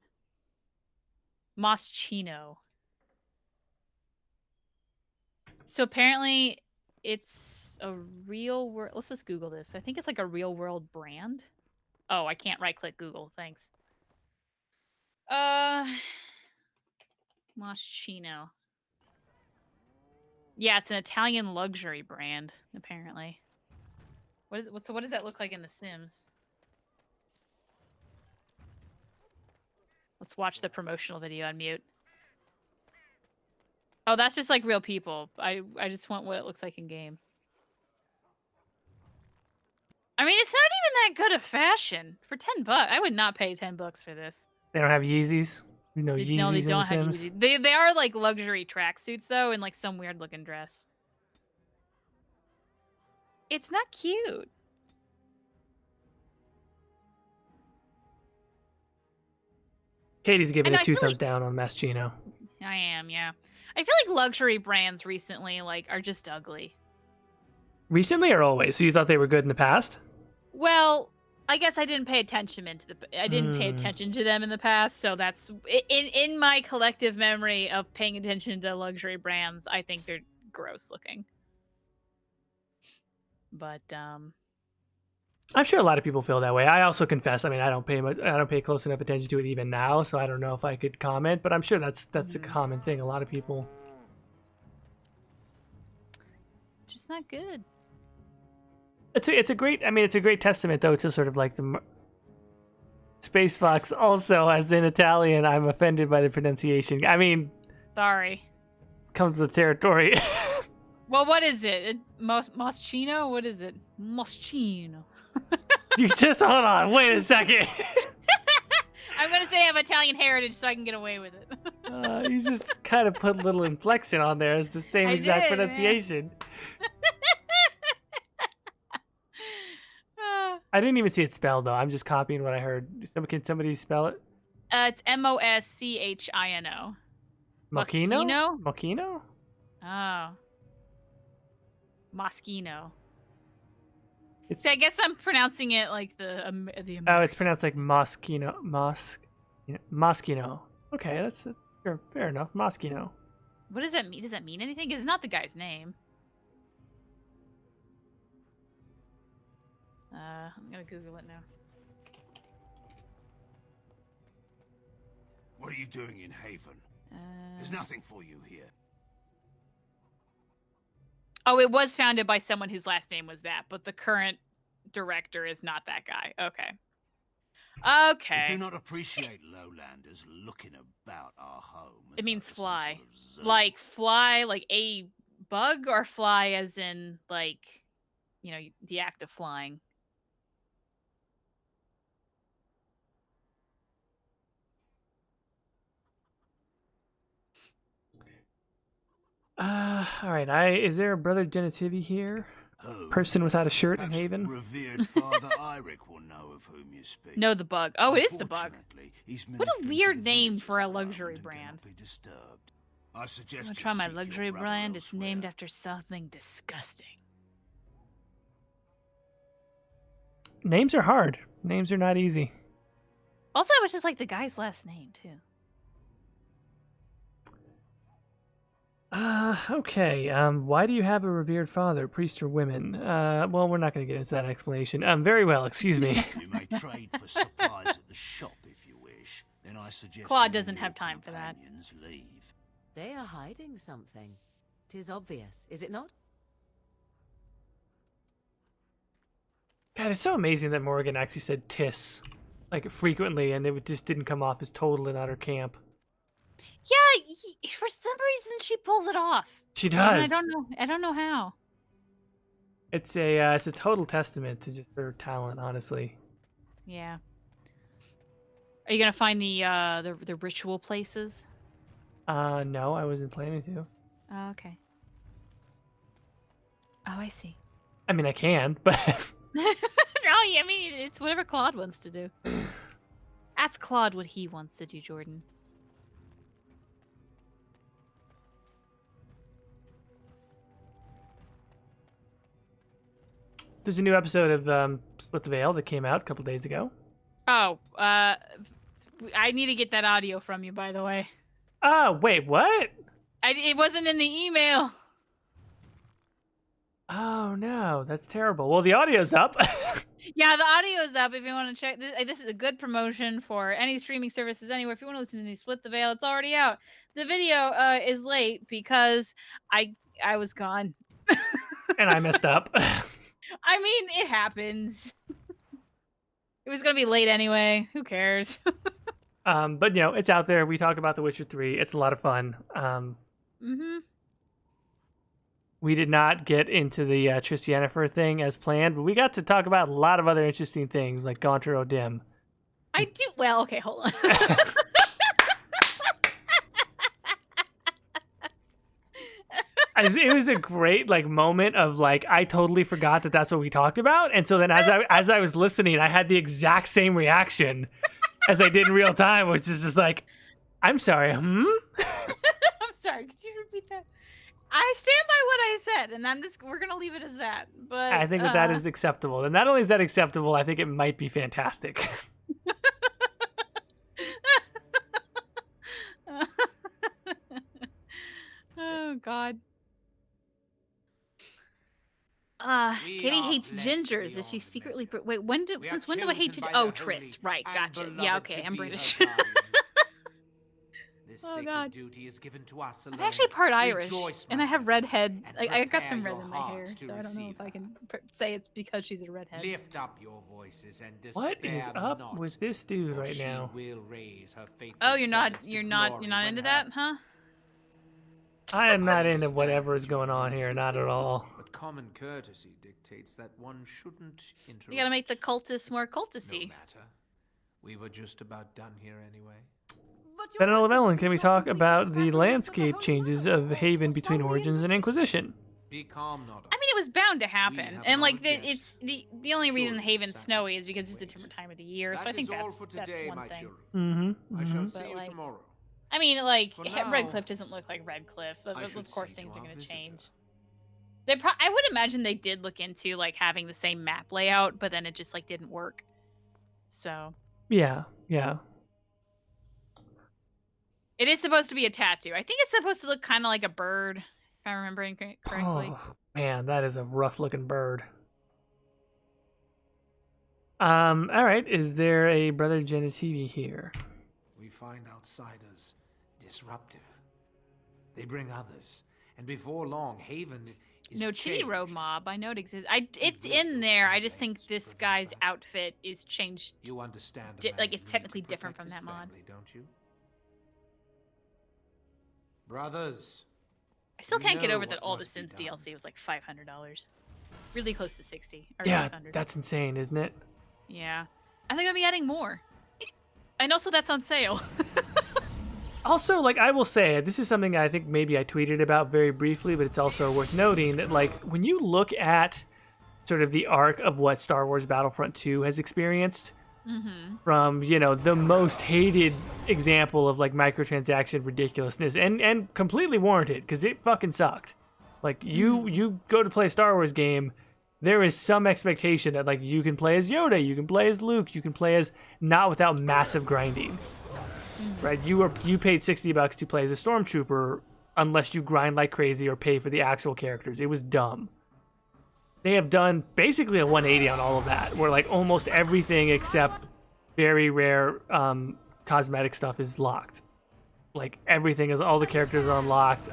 Moschino. So apparently it's a real world... Let's just Google this. I think it's like a real world brand. Oh, I can't right-click Google. Thanks. Moschino. Yeah, it's an Italian luxury brand, apparently. So what does that look like in The Sims? Let's watch the promotional video on mute. Oh, that's just like real people. I just want what it looks like in game. I mean, it's not even that good a fashion. For $10, I would not pay $10 for this. They don't have Yeezys? No Yeezys No, they in don't The have Sims? Yeezy. They are like luxury tracksuits though, in like some weird looking dress. It's not cute. Katie's giving I it 2 feel thumbs like- down on Moschino. I am, yeah. I feel like luxury brands recently like are just ugly. Recently or always? So you thought they were good in the past? Well, I guess I didn't pay attention to them in the past, so that's in my collective memory of paying attention to luxury brands. I think they're gross looking. But I'm sure a lot of people feel that way. I also confess, I mean, I don't pay close enough attention to it even now, so I don't know if I could comment, but I'm sure that's a common thing. A lot of people. just not good. It's a great testament though to sort of like the Space Fox also, as in Italian. I'm offended by the pronunciation. I mean, Sorry. comes with the territory. Well, what is it? Moschino? What is it? Moschino. You just hold on. Wait a second. I'm gonna say I have Italian heritage, so I can get away with it. You just kind of put a little inflection on there. It's the same exact pronunciation. I didn't even see it spelled though. I'm just copying what I heard. Can somebody spell it? It's Moschino. Moschino? Moschino? Oh. Moschino. It's... See, I guess I'm pronouncing it like the Oh, it's pronounced like Moschino. Moschino. Okay, that's fair enough. Moschino. What does that mean? Does that mean anything? It's not the guy's name. I'm gonna Google it now. What are you doing in Haven? There's nothing for you here. Oh, it was founded by someone whose last name was that, but the current director is not that guy. Okay. Okay. We do not appreciate lowlanders looking about our home. It means fly. Like fly, like a bug, or fly as in like, you know, the act of flying. All right. Is there a brother Genitivi here? Person without a shirt in Haven? Revered Father Eirik will know of whom you speak. No, the bug. Oh, it is the bug. He's What a weird name for a luxury brand. I suggest I'm gonna you try my seek your luxury brother brand. It's elsewhere. named after something disgusting. Names are hard. Names are not easy. Also, it was just like the guy's last name, too. Okay. Why do you have a revered father, priest or women? Well, we're not going to get into that explanation. Very well, excuse me. You may trade for supplies at the shop if you wish. Then I suggest Claude you doesn't and have your time for that. companions leave. They are hiding something. 'Tis obvious, is it not? God, it's so amazing that Morgan actually said "tis" like frequently, and it just didn't come off as total and utter camp. Yeah, for some reason she pulls it off. She And does. I don't know how. It's a total testament to just her talent, honestly. Yeah. Are you gonna find the ritual places? No, I wasn't planning to. Oh, okay. Oh, I see. I mean, I can, but No, I mean it's whatever Claude wants to do. Ask Claude what he wants to do, Jordan. there's a new episode of Split the Veil that came out a couple days ago. Oh, I need to get that audio from you, by the way. Wait, what? It wasn't in the email. Oh no, that's terrible. Well, the audio's up. Yeah, the audio is up if you want to check. This is a good promotion for any streaming services anywhere. If you want to listen to Split the Veil, it's already out. The video is late because I was gone. And I messed up. I mean, it happens. It was going to be late anyway. Who cares? But you know, it's out there. We talk about The Witcher 3. It's a lot of fun. Mm-hmm. We did not get into the Triss Yennefer thing as planned, but we got to talk about a lot of other interesting things like Gaunter O'Dim. I do. Well, okay, hold on. It was a great moment of I totally forgot that that's what we talked about, and so then as I was listening, I had the exact same reaction as I did in real time, which is just I'm sorry, I'm sorry. Could you repeat that? I stand by what I said, and we're gonna leave it as that. But I think that is acceptable, and not only is that acceptable, I think it might be fantastic. Oh God. Caitie hates gingers. Is she secretly? Wait, since when do I hate gingers? Oh, Triss. Right, gotcha. Yeah, okay, I'm British. Oh God. I'm actually part Irish, and I have redhead. I got some red in my hair, so I don't know if I can say it's because she's a redhead. Lift up your voices and What is up with this dude right now? Oh, you're not into that, huh? I am not into whatever is going on here, not at all. But common courtesy dictates that one shouldn't interrupt. You gotta make the cultists more cultisty. No matter. We were just about done here anyway. Ben and Ellen, can we talk about the landscape changes of Haven between Origins and Inquisition? Be calm, not. I mean, it was bound to happen, and it's the only reason Haven's snowy is because it's a different time of the year. So I think that's one thing. Mm-hmm. I shall see you tomorrow. I mean, now, Redcliffe doesn't look like Redcliffe. Of course, things are going to change. I would imagine they did look into having the same map layout, but then it just didn't work. So. Yeah. It is supposed to be a tattoo. I think it's supposed to look kind of like a bird, if I'm remembering correctly. Oh, man, that is a rough-looking bird. All right. Is there a brother Genitivi here? We find outsiders disruptive. They bring others, and before long, Haven is No, changed. Chitty Road Mob. I know it exists. It's in there. I just think this guy's outfit is changed. You understand? It's technically different from that mod. Family, don't you? Brothers. I still can't get know over that what all the must be Sims done. DLC was $500. Really close to 60 or Yeah, 600. that's insane, isn't it? Yeah. I think I'll be adding more. And also that's on sale. Also, like, I will say, this is something I think maybe I tweeted about very briefly, but it's also worth noting that, like, when you look at sort of the arc of what Star Wars Battlefront 2 has experienced, from, you know, the most hated example of, like, microtransaction ridiculousness, and completely warranted, because it fucking sucked. Like, you go to play a Star Wars game, there is some expectation that, like, you can play as Yoda, you can play as Luke, you can play as, not without massive grinding. Right, you paid $60 to play as a stormtrooper unless you grind like crazy or pay for the actual characters. It was dumb. They have done basically a 180 on all of that, where like almost everything except very rare cosmetic stuff is locked. Like everything is, all the characters are unlocked.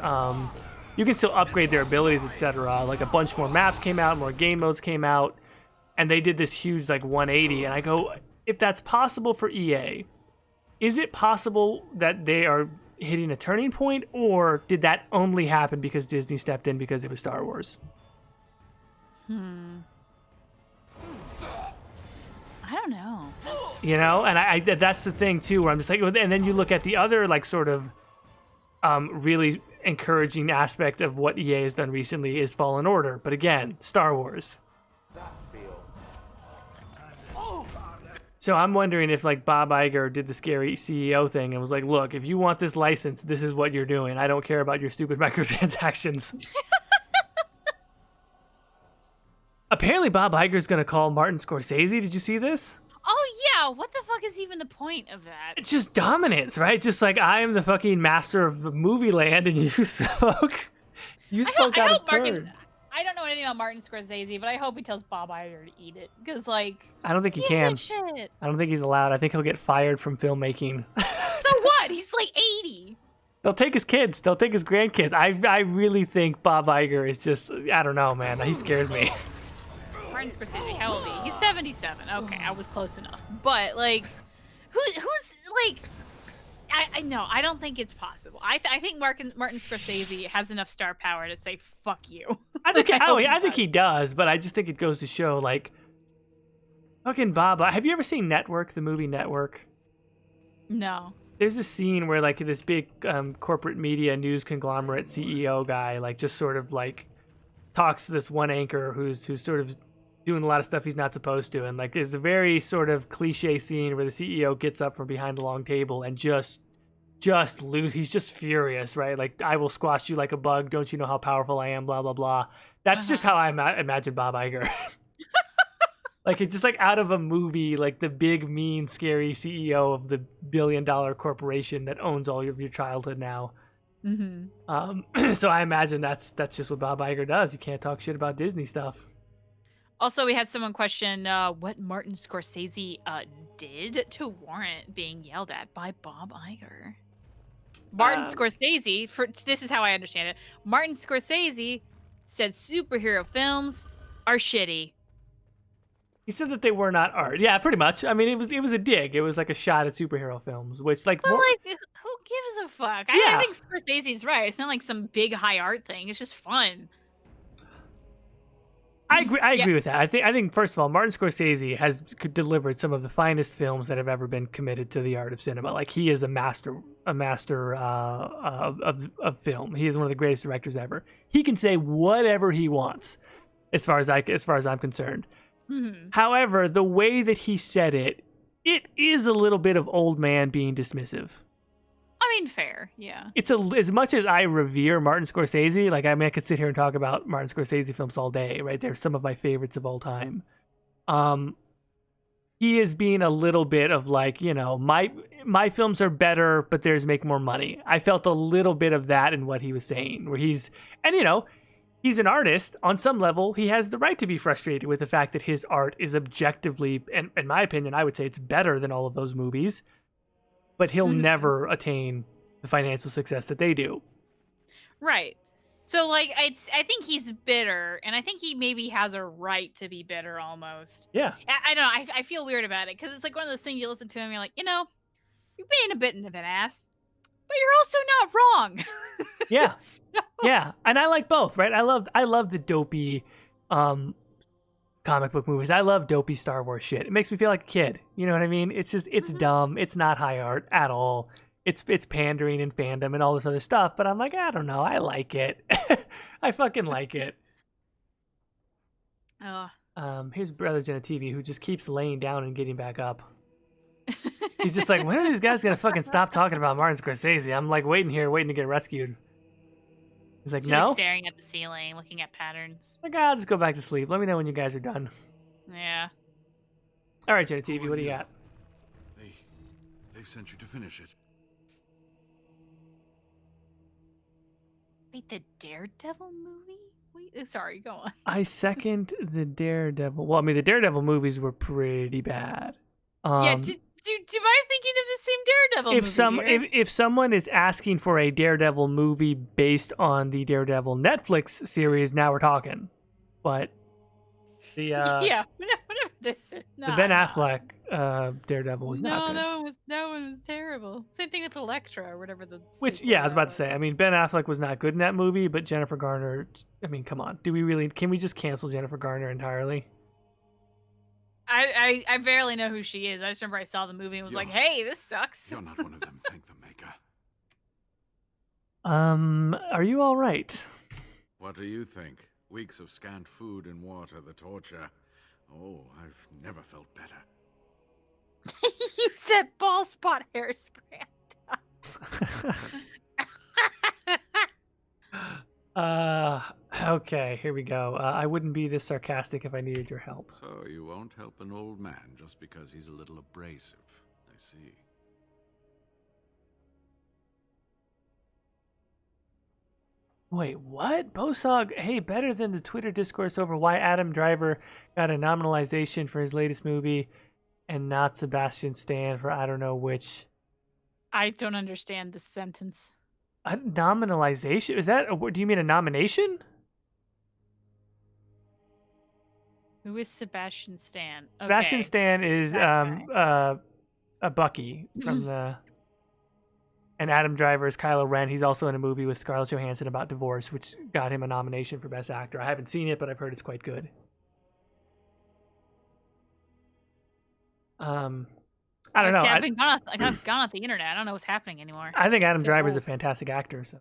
You can still upgrade their abilities, etc. Like a bunch more maps came out, more game modes came out, and they did this huge like 180. And I go, if that's possible for EA, is it possible that they are hitting a turning point, or did that only happen because Disney stepped in because it was Star Wars? I don't know. You know, and I that's the thing too, where I'm just like, and then you look at the other like sort of really encouraging aspect of what EA has done recently is Fallen Order, but again, Star Wars. So I'm wondering if like Bob Iger did the scary CEO thing and was like, look, if you want this license, this is what you're doing. I don't care about your stupid microtransactions. Apparently Bob Iger's going to call Martin Scorsese. Did you see this? Oh, yeah. What the fuck is even the point of that? It's just dominance, right? Just like, I am the fucking master of movie land and you spoke out of turn. I don't know anything about Martin Scorsese, but I hope he tells Bob Iger to eat it. Because, like, I don't think he can. Shit. I don't think he's allowed. I think he'll get fired from filmmaking. So what? He's like 80. They'll take his kids. They'll take his grandkids. I really think Bob Iger is just, I don't know, man. He scares me. Martin Scorsese, how old is he? He's 77. Okay, I was close enough. But, like, who's, like... I don't think it's possible. I think Martin Scorsese has enough star power to say fuck you. I think he does, but I just think it goes to show like fucking Bob. Have you ever seen Network, the movie Network? No. There's a scene where like this big corporate media news conglomerate CEO guy like just sort of like talks to this one anchor who's sort of doing a lot of stuff he's not supposed to, and like there's a very sort of cliche scene where the CEO gets up from behind a long table and just he's just furious, right? Like, I will squash you like a bug, don't you know how powerful I am, blah blah blah. That's just how I imagine Bob Iger. Like, it's just like out of a movie, like the big mean scary CEO of the billion-dollar corporation that owns all of your childhood now. So I imagine that's just what Bob Iger does. You can't talk shit about Disney stuff. Also, we had someone question what Martin Scorsese did to warrant being yelled at by Bob Iger. Martin Scorsese, this is how I understand it. Martin Scorsese said superhero films are shitty. He said that they were not art. Yeah, pretty much. I mean, it was a dig. It was like a shot at superhero films, which like. But like, who gives a fuck? I think Scorsese's right. It's not like some big high art thing. It's just fun. I agree with that. I think first of all, Martin Scorsese has delivered some of the finest films that have ever been committed to the art of cinema. Like, he is a master of film. He is one of the greatest directors ever. He can say whatever he wants, as far as I'm concerned. However, the way that he said it is a little bit of old man being dismissive. I mean, fair, yeah. It's as much as I revere Martin Scorsese, like, I mean, I could sit here and talk about Martin Scorsese films all day, right? They're some of my favorites of all time. He is being a little bit of like, you know, my films are better, but theirs make more money. I felt a little bit of that in what he was saying, where he's an artist. On some level, he has the right to be frustrated with the fact that his art is objectively, and in my opinion, I would say it's better than all of those movies. But he'll never attain the financial success that they do. Right. So, like, I think he's bitter, and I think he maybe has a right to be bitter almost. Yeah. I don't know. I feel weird about it, because it's like one of those things you listen to and you're like, you know, you're being a bit of an ass, but you're also not wrong. Yeah. Yeah. And I like both, right? I love the dopey comic book movies. I love dopey Star Wars shit. It makes me feel like a kid. You know what I mean? It's just, it's dumb. It's not high art at all. it's pandering and fandom and all this other stuff, but I'm like, I don't know, I like it. I fucking like it. Oh. Here's Brother Genitivi, who just keeps laying down and getting back up. He's just like, when are these guys gonna fucking stop talking about Martin Scorsese? I'm like waiting to get rescued. He's like, She's no? like staring at the ceiling, looking at patterns. Like, I'll just go back to sleep. Let me know when you guys are done. Yeah. All right, Genitivi, what do you got? They've sent you to finish it. Wait, the Daredevil movie? Wait, sorry, go on. I second the Daredevil. Well, I mean, the Daredevil movies were pretty bad. Yeah, do I thinking of the same Daredevil movie? If someone is asking for a Daredevil movie based on the Daredevil Netflix series, now we're talking. But the yeah, whatever this is. The Ben Affleck Daredevil was not good. that one was terrible. Same thing with Elektra or whatever the. Which, yeah, I was about to say. I mean, Ben Affleck was not good in that movie, but Jennifer Garner. I mean, come on. Can we just cancel Jennifer Garner entirely? I barely know who she is. I just remember I saw the movie and was like, "Hey, this sucks." You're not one of them. Thank the maker. Are you all right? What do you think? Weeks of scant food and water, the torture. Oh, I've never felt better. Use that ball spot hairspray. Okay, here we go. I wouldn't be this sarcastic if I needed your help. So you won't help an old man just because he's a little abrasive. I see. Wait, what? Bosog, hey, better than the Twitter discourse over why Adam Driver got a nominalization for his latest movie and not Sebastian Stan for I don't know which. I don't understand this sentence. A nominalization? Is that, do you mean a nomination? Who is Sebastian Stan? Okay. Sebastian Stan is a Bucky from the... And Adam Driver is Kylo Ren. He's also in a movie with Scarlett Johansson about divorce, which got him a nomination for Best Actor. I haven't seen it, but I've heard it's quite good. I don't know. See, I've been gone off the internet. I don't know what's happening anymore. I think Adam Driver's a fantastic actor. So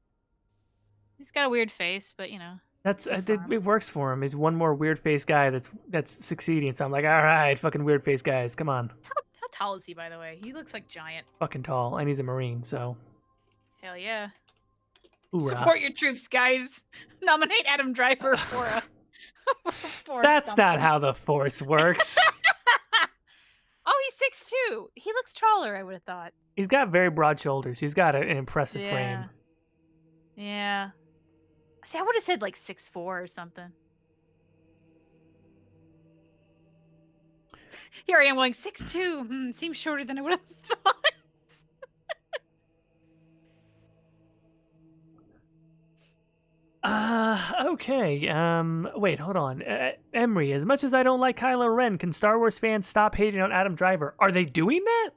he's got a weird face, but you know. It works for him. He's one more weird face guy that's succeeding. So I'm like, all right, fucking weird face guys, come on. How tall is he, by the way? He looks like giant. Fucking tall, and he's a Marine, so. Hell yeah. Hoorah. Support your troops, guys. Nominate Adam Driver for a. That's not how the Force works. Oh, he's 6'2". He looks taller, I would have thought. He's got very broad shoulders. He's got an impressive frame. Yeah. See, I would have said like 6'4" or something. Here I am going 6'2". Seems shorter than I would have thought. Okay. Wait, hold on. Emery, as much as I don't like Kylo Ren, can Star Wars fans stop hating on Adam Driver? Are they doing that?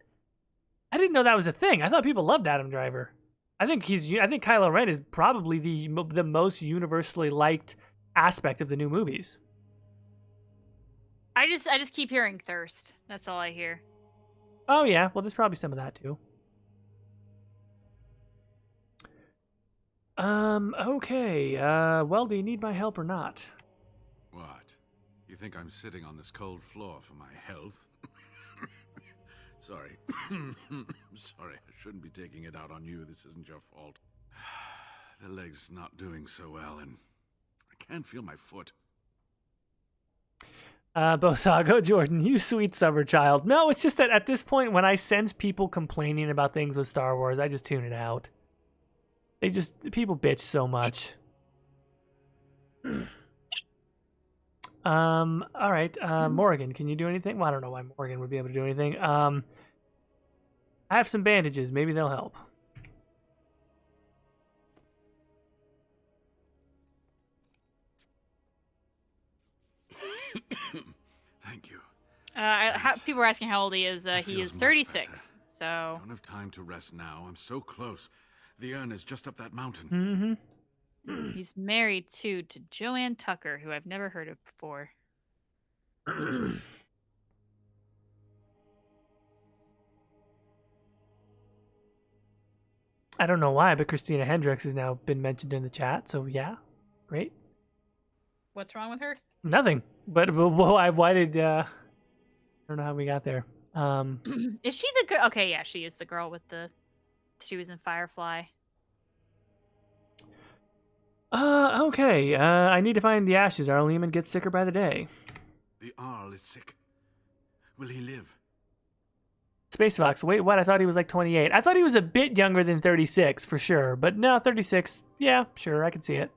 I didn't know that was a thing. I thought people loved Adam Driver. I think Kylo Ren is probably the most universally liked aspect of the new movies. I just keep hearing thirst. That's all I hear. Oh yeah, well there's probably some of that too. Okay. Well, do you need my help or not? What? You think I'm sitting on this cold floor for my health? Sorry. Sorry, I shouldn't be taking it out on you. This isn't your fault. The leg's not doing so well, and I can't feel my foot. Bosago Jordan, you sweet summer child. No, it's just that at this point, when I sense people complaining about things with Star Wars, I just tune it out. People bitch so much. All right, Morgan, can you do anything? Well, I don't know why Morgan would be able to do anything. I have some bandages. Maybe they'll help. Thank you. People are asking how old he is. He is 36. So. I don't have time to rest now. I'm so close. The urn is just up that mountain. Mm-hmm. He's married to Joanne Tucker, who I've never heard of before. I don't know why, but Christina Hendricks has now been mentioned in the chat. So yeah, great. What's wrong with her? Nothing. But why did I don't know how we got there. Is she the girl? Okay, yeah, she is the girl with the. She was in Firefly. Okay. I need to find the ashes. Our Lehman gets sicker by the day. The Arl is sick. Will he live? Space Fox. Wait, what? I thought he was like 28. I thought he was a bit younger than 36 for sure. But no, 36. Yeah, sure, I can see it.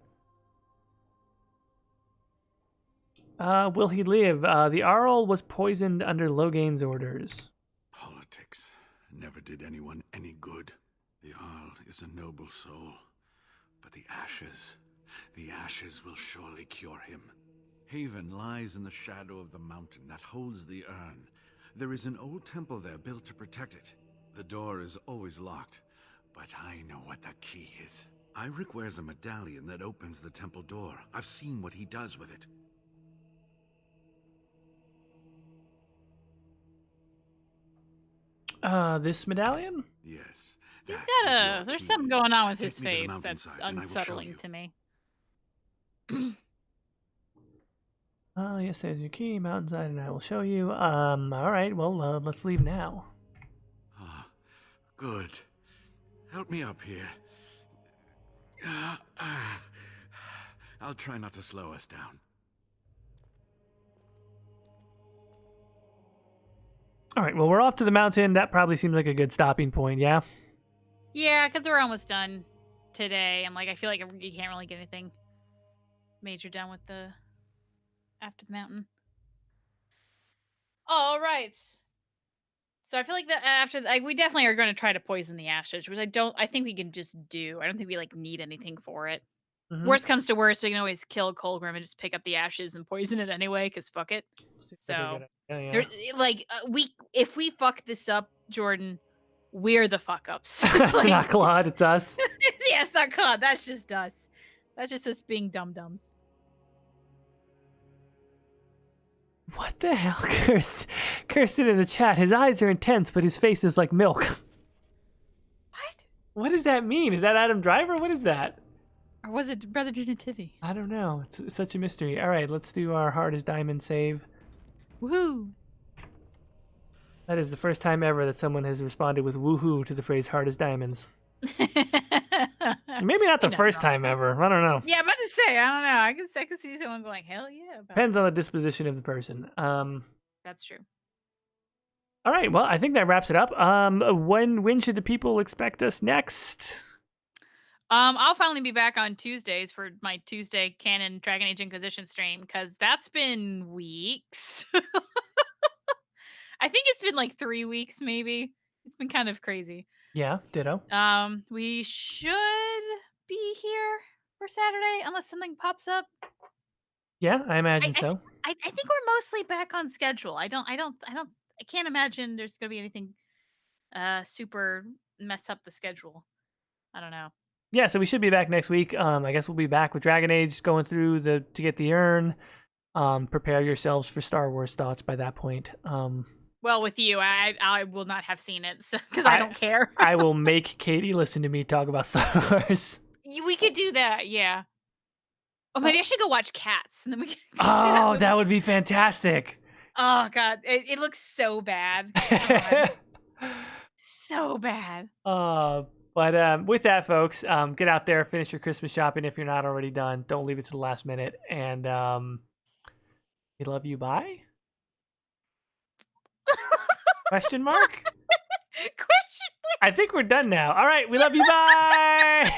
Will he live? The Arl was poisoned under Loghain's orders. Politics never did anyone any good. The Arl is a noble soul, but the ashes will surely cure him. Haven lies in the shadow of the mountain that holds the urn. There is an old temple there built to protect it. The door is always locked, but I know what the key is. Ivric wears a medallion that opens the temple door. I've seen what he does with it. This medallion? Yes. He's got there's something going on with his face that's unsettling to me. Yes, there's your key, mountainside, and I will show you. All right, well, let's leave now. Good. Help me up here. I'll try not to slow us down. All right, well, we're off to the mountain. That probably seems like a good stopping point, yeah? Yeah, because we're almost done today, and like I feel like you can't really get anything major done with the after the mountain. All right. So I feel like that after we definitely are going to try to poison the ashes, which I think we can just do. I don't think we like need anything for it. Mm-hmm. Worst comes to worst, we can always kill Colgrim and just pick up the ashes and poison it anyway, because fuck it. So if we fuck this up, Jordan, we're the fuck ups. It's not Claude, it's us. Yeah, it's not Claude. That's just us. That's just us being dum-dums. What the hell? Kirsten in the chat. His eyes are intense, but his face is like milk. What? What does that mean? Is that Adam Driver? What is that? Or was it Brother Genitivi? I don't know. It's such a mystery. All right, let's do our hard as diamond save. Woohoo! That is the first time ever that someone has responded with woohoo to the phrase hard as diamonds. Maybe not the first time ever. I don't know. Yeah, I'm about to say, I don't know. I can see someone going, hell yeah. Depends on the disposition of the person. That's true. All right, well, I think that wraps it up. When should the people expect us next? I'll finally be back on Tuesdays for my Tuesday Canon Dragon Age Inquisition stream, because that's been weeks. I think it's been like 3 weeks, maybe. It's been kind of crazy. Yeah, ditto. We should be here for Saturday unless something pops up. Yeah, I imagine so. I think we're mostly back on schedule. I can't imagine there's gonna be anything super mess up the schedule. I don't know. Yeah, so we should be back next week. I guess we'll be back with Dragon Age, going through to get the urn. Prepare yourselves for Star Wars thoughts by that point. Well, with you, I will not have seen it, because I don't care. I will make Caitie listen to me talk about Star Wars. We could do that, yeah. Oh, maybe I should go watch Cats, and then we can. Oh, that would be fantastic. Oh God, it looks so bad. So bad. But with that, folks, get out there, finish your Christmas shopping if you're not already done. Don't leave it to the last minute, and we love you. Bye. Question mark? Question mark? I think we're done now. All right, we love you. Bye.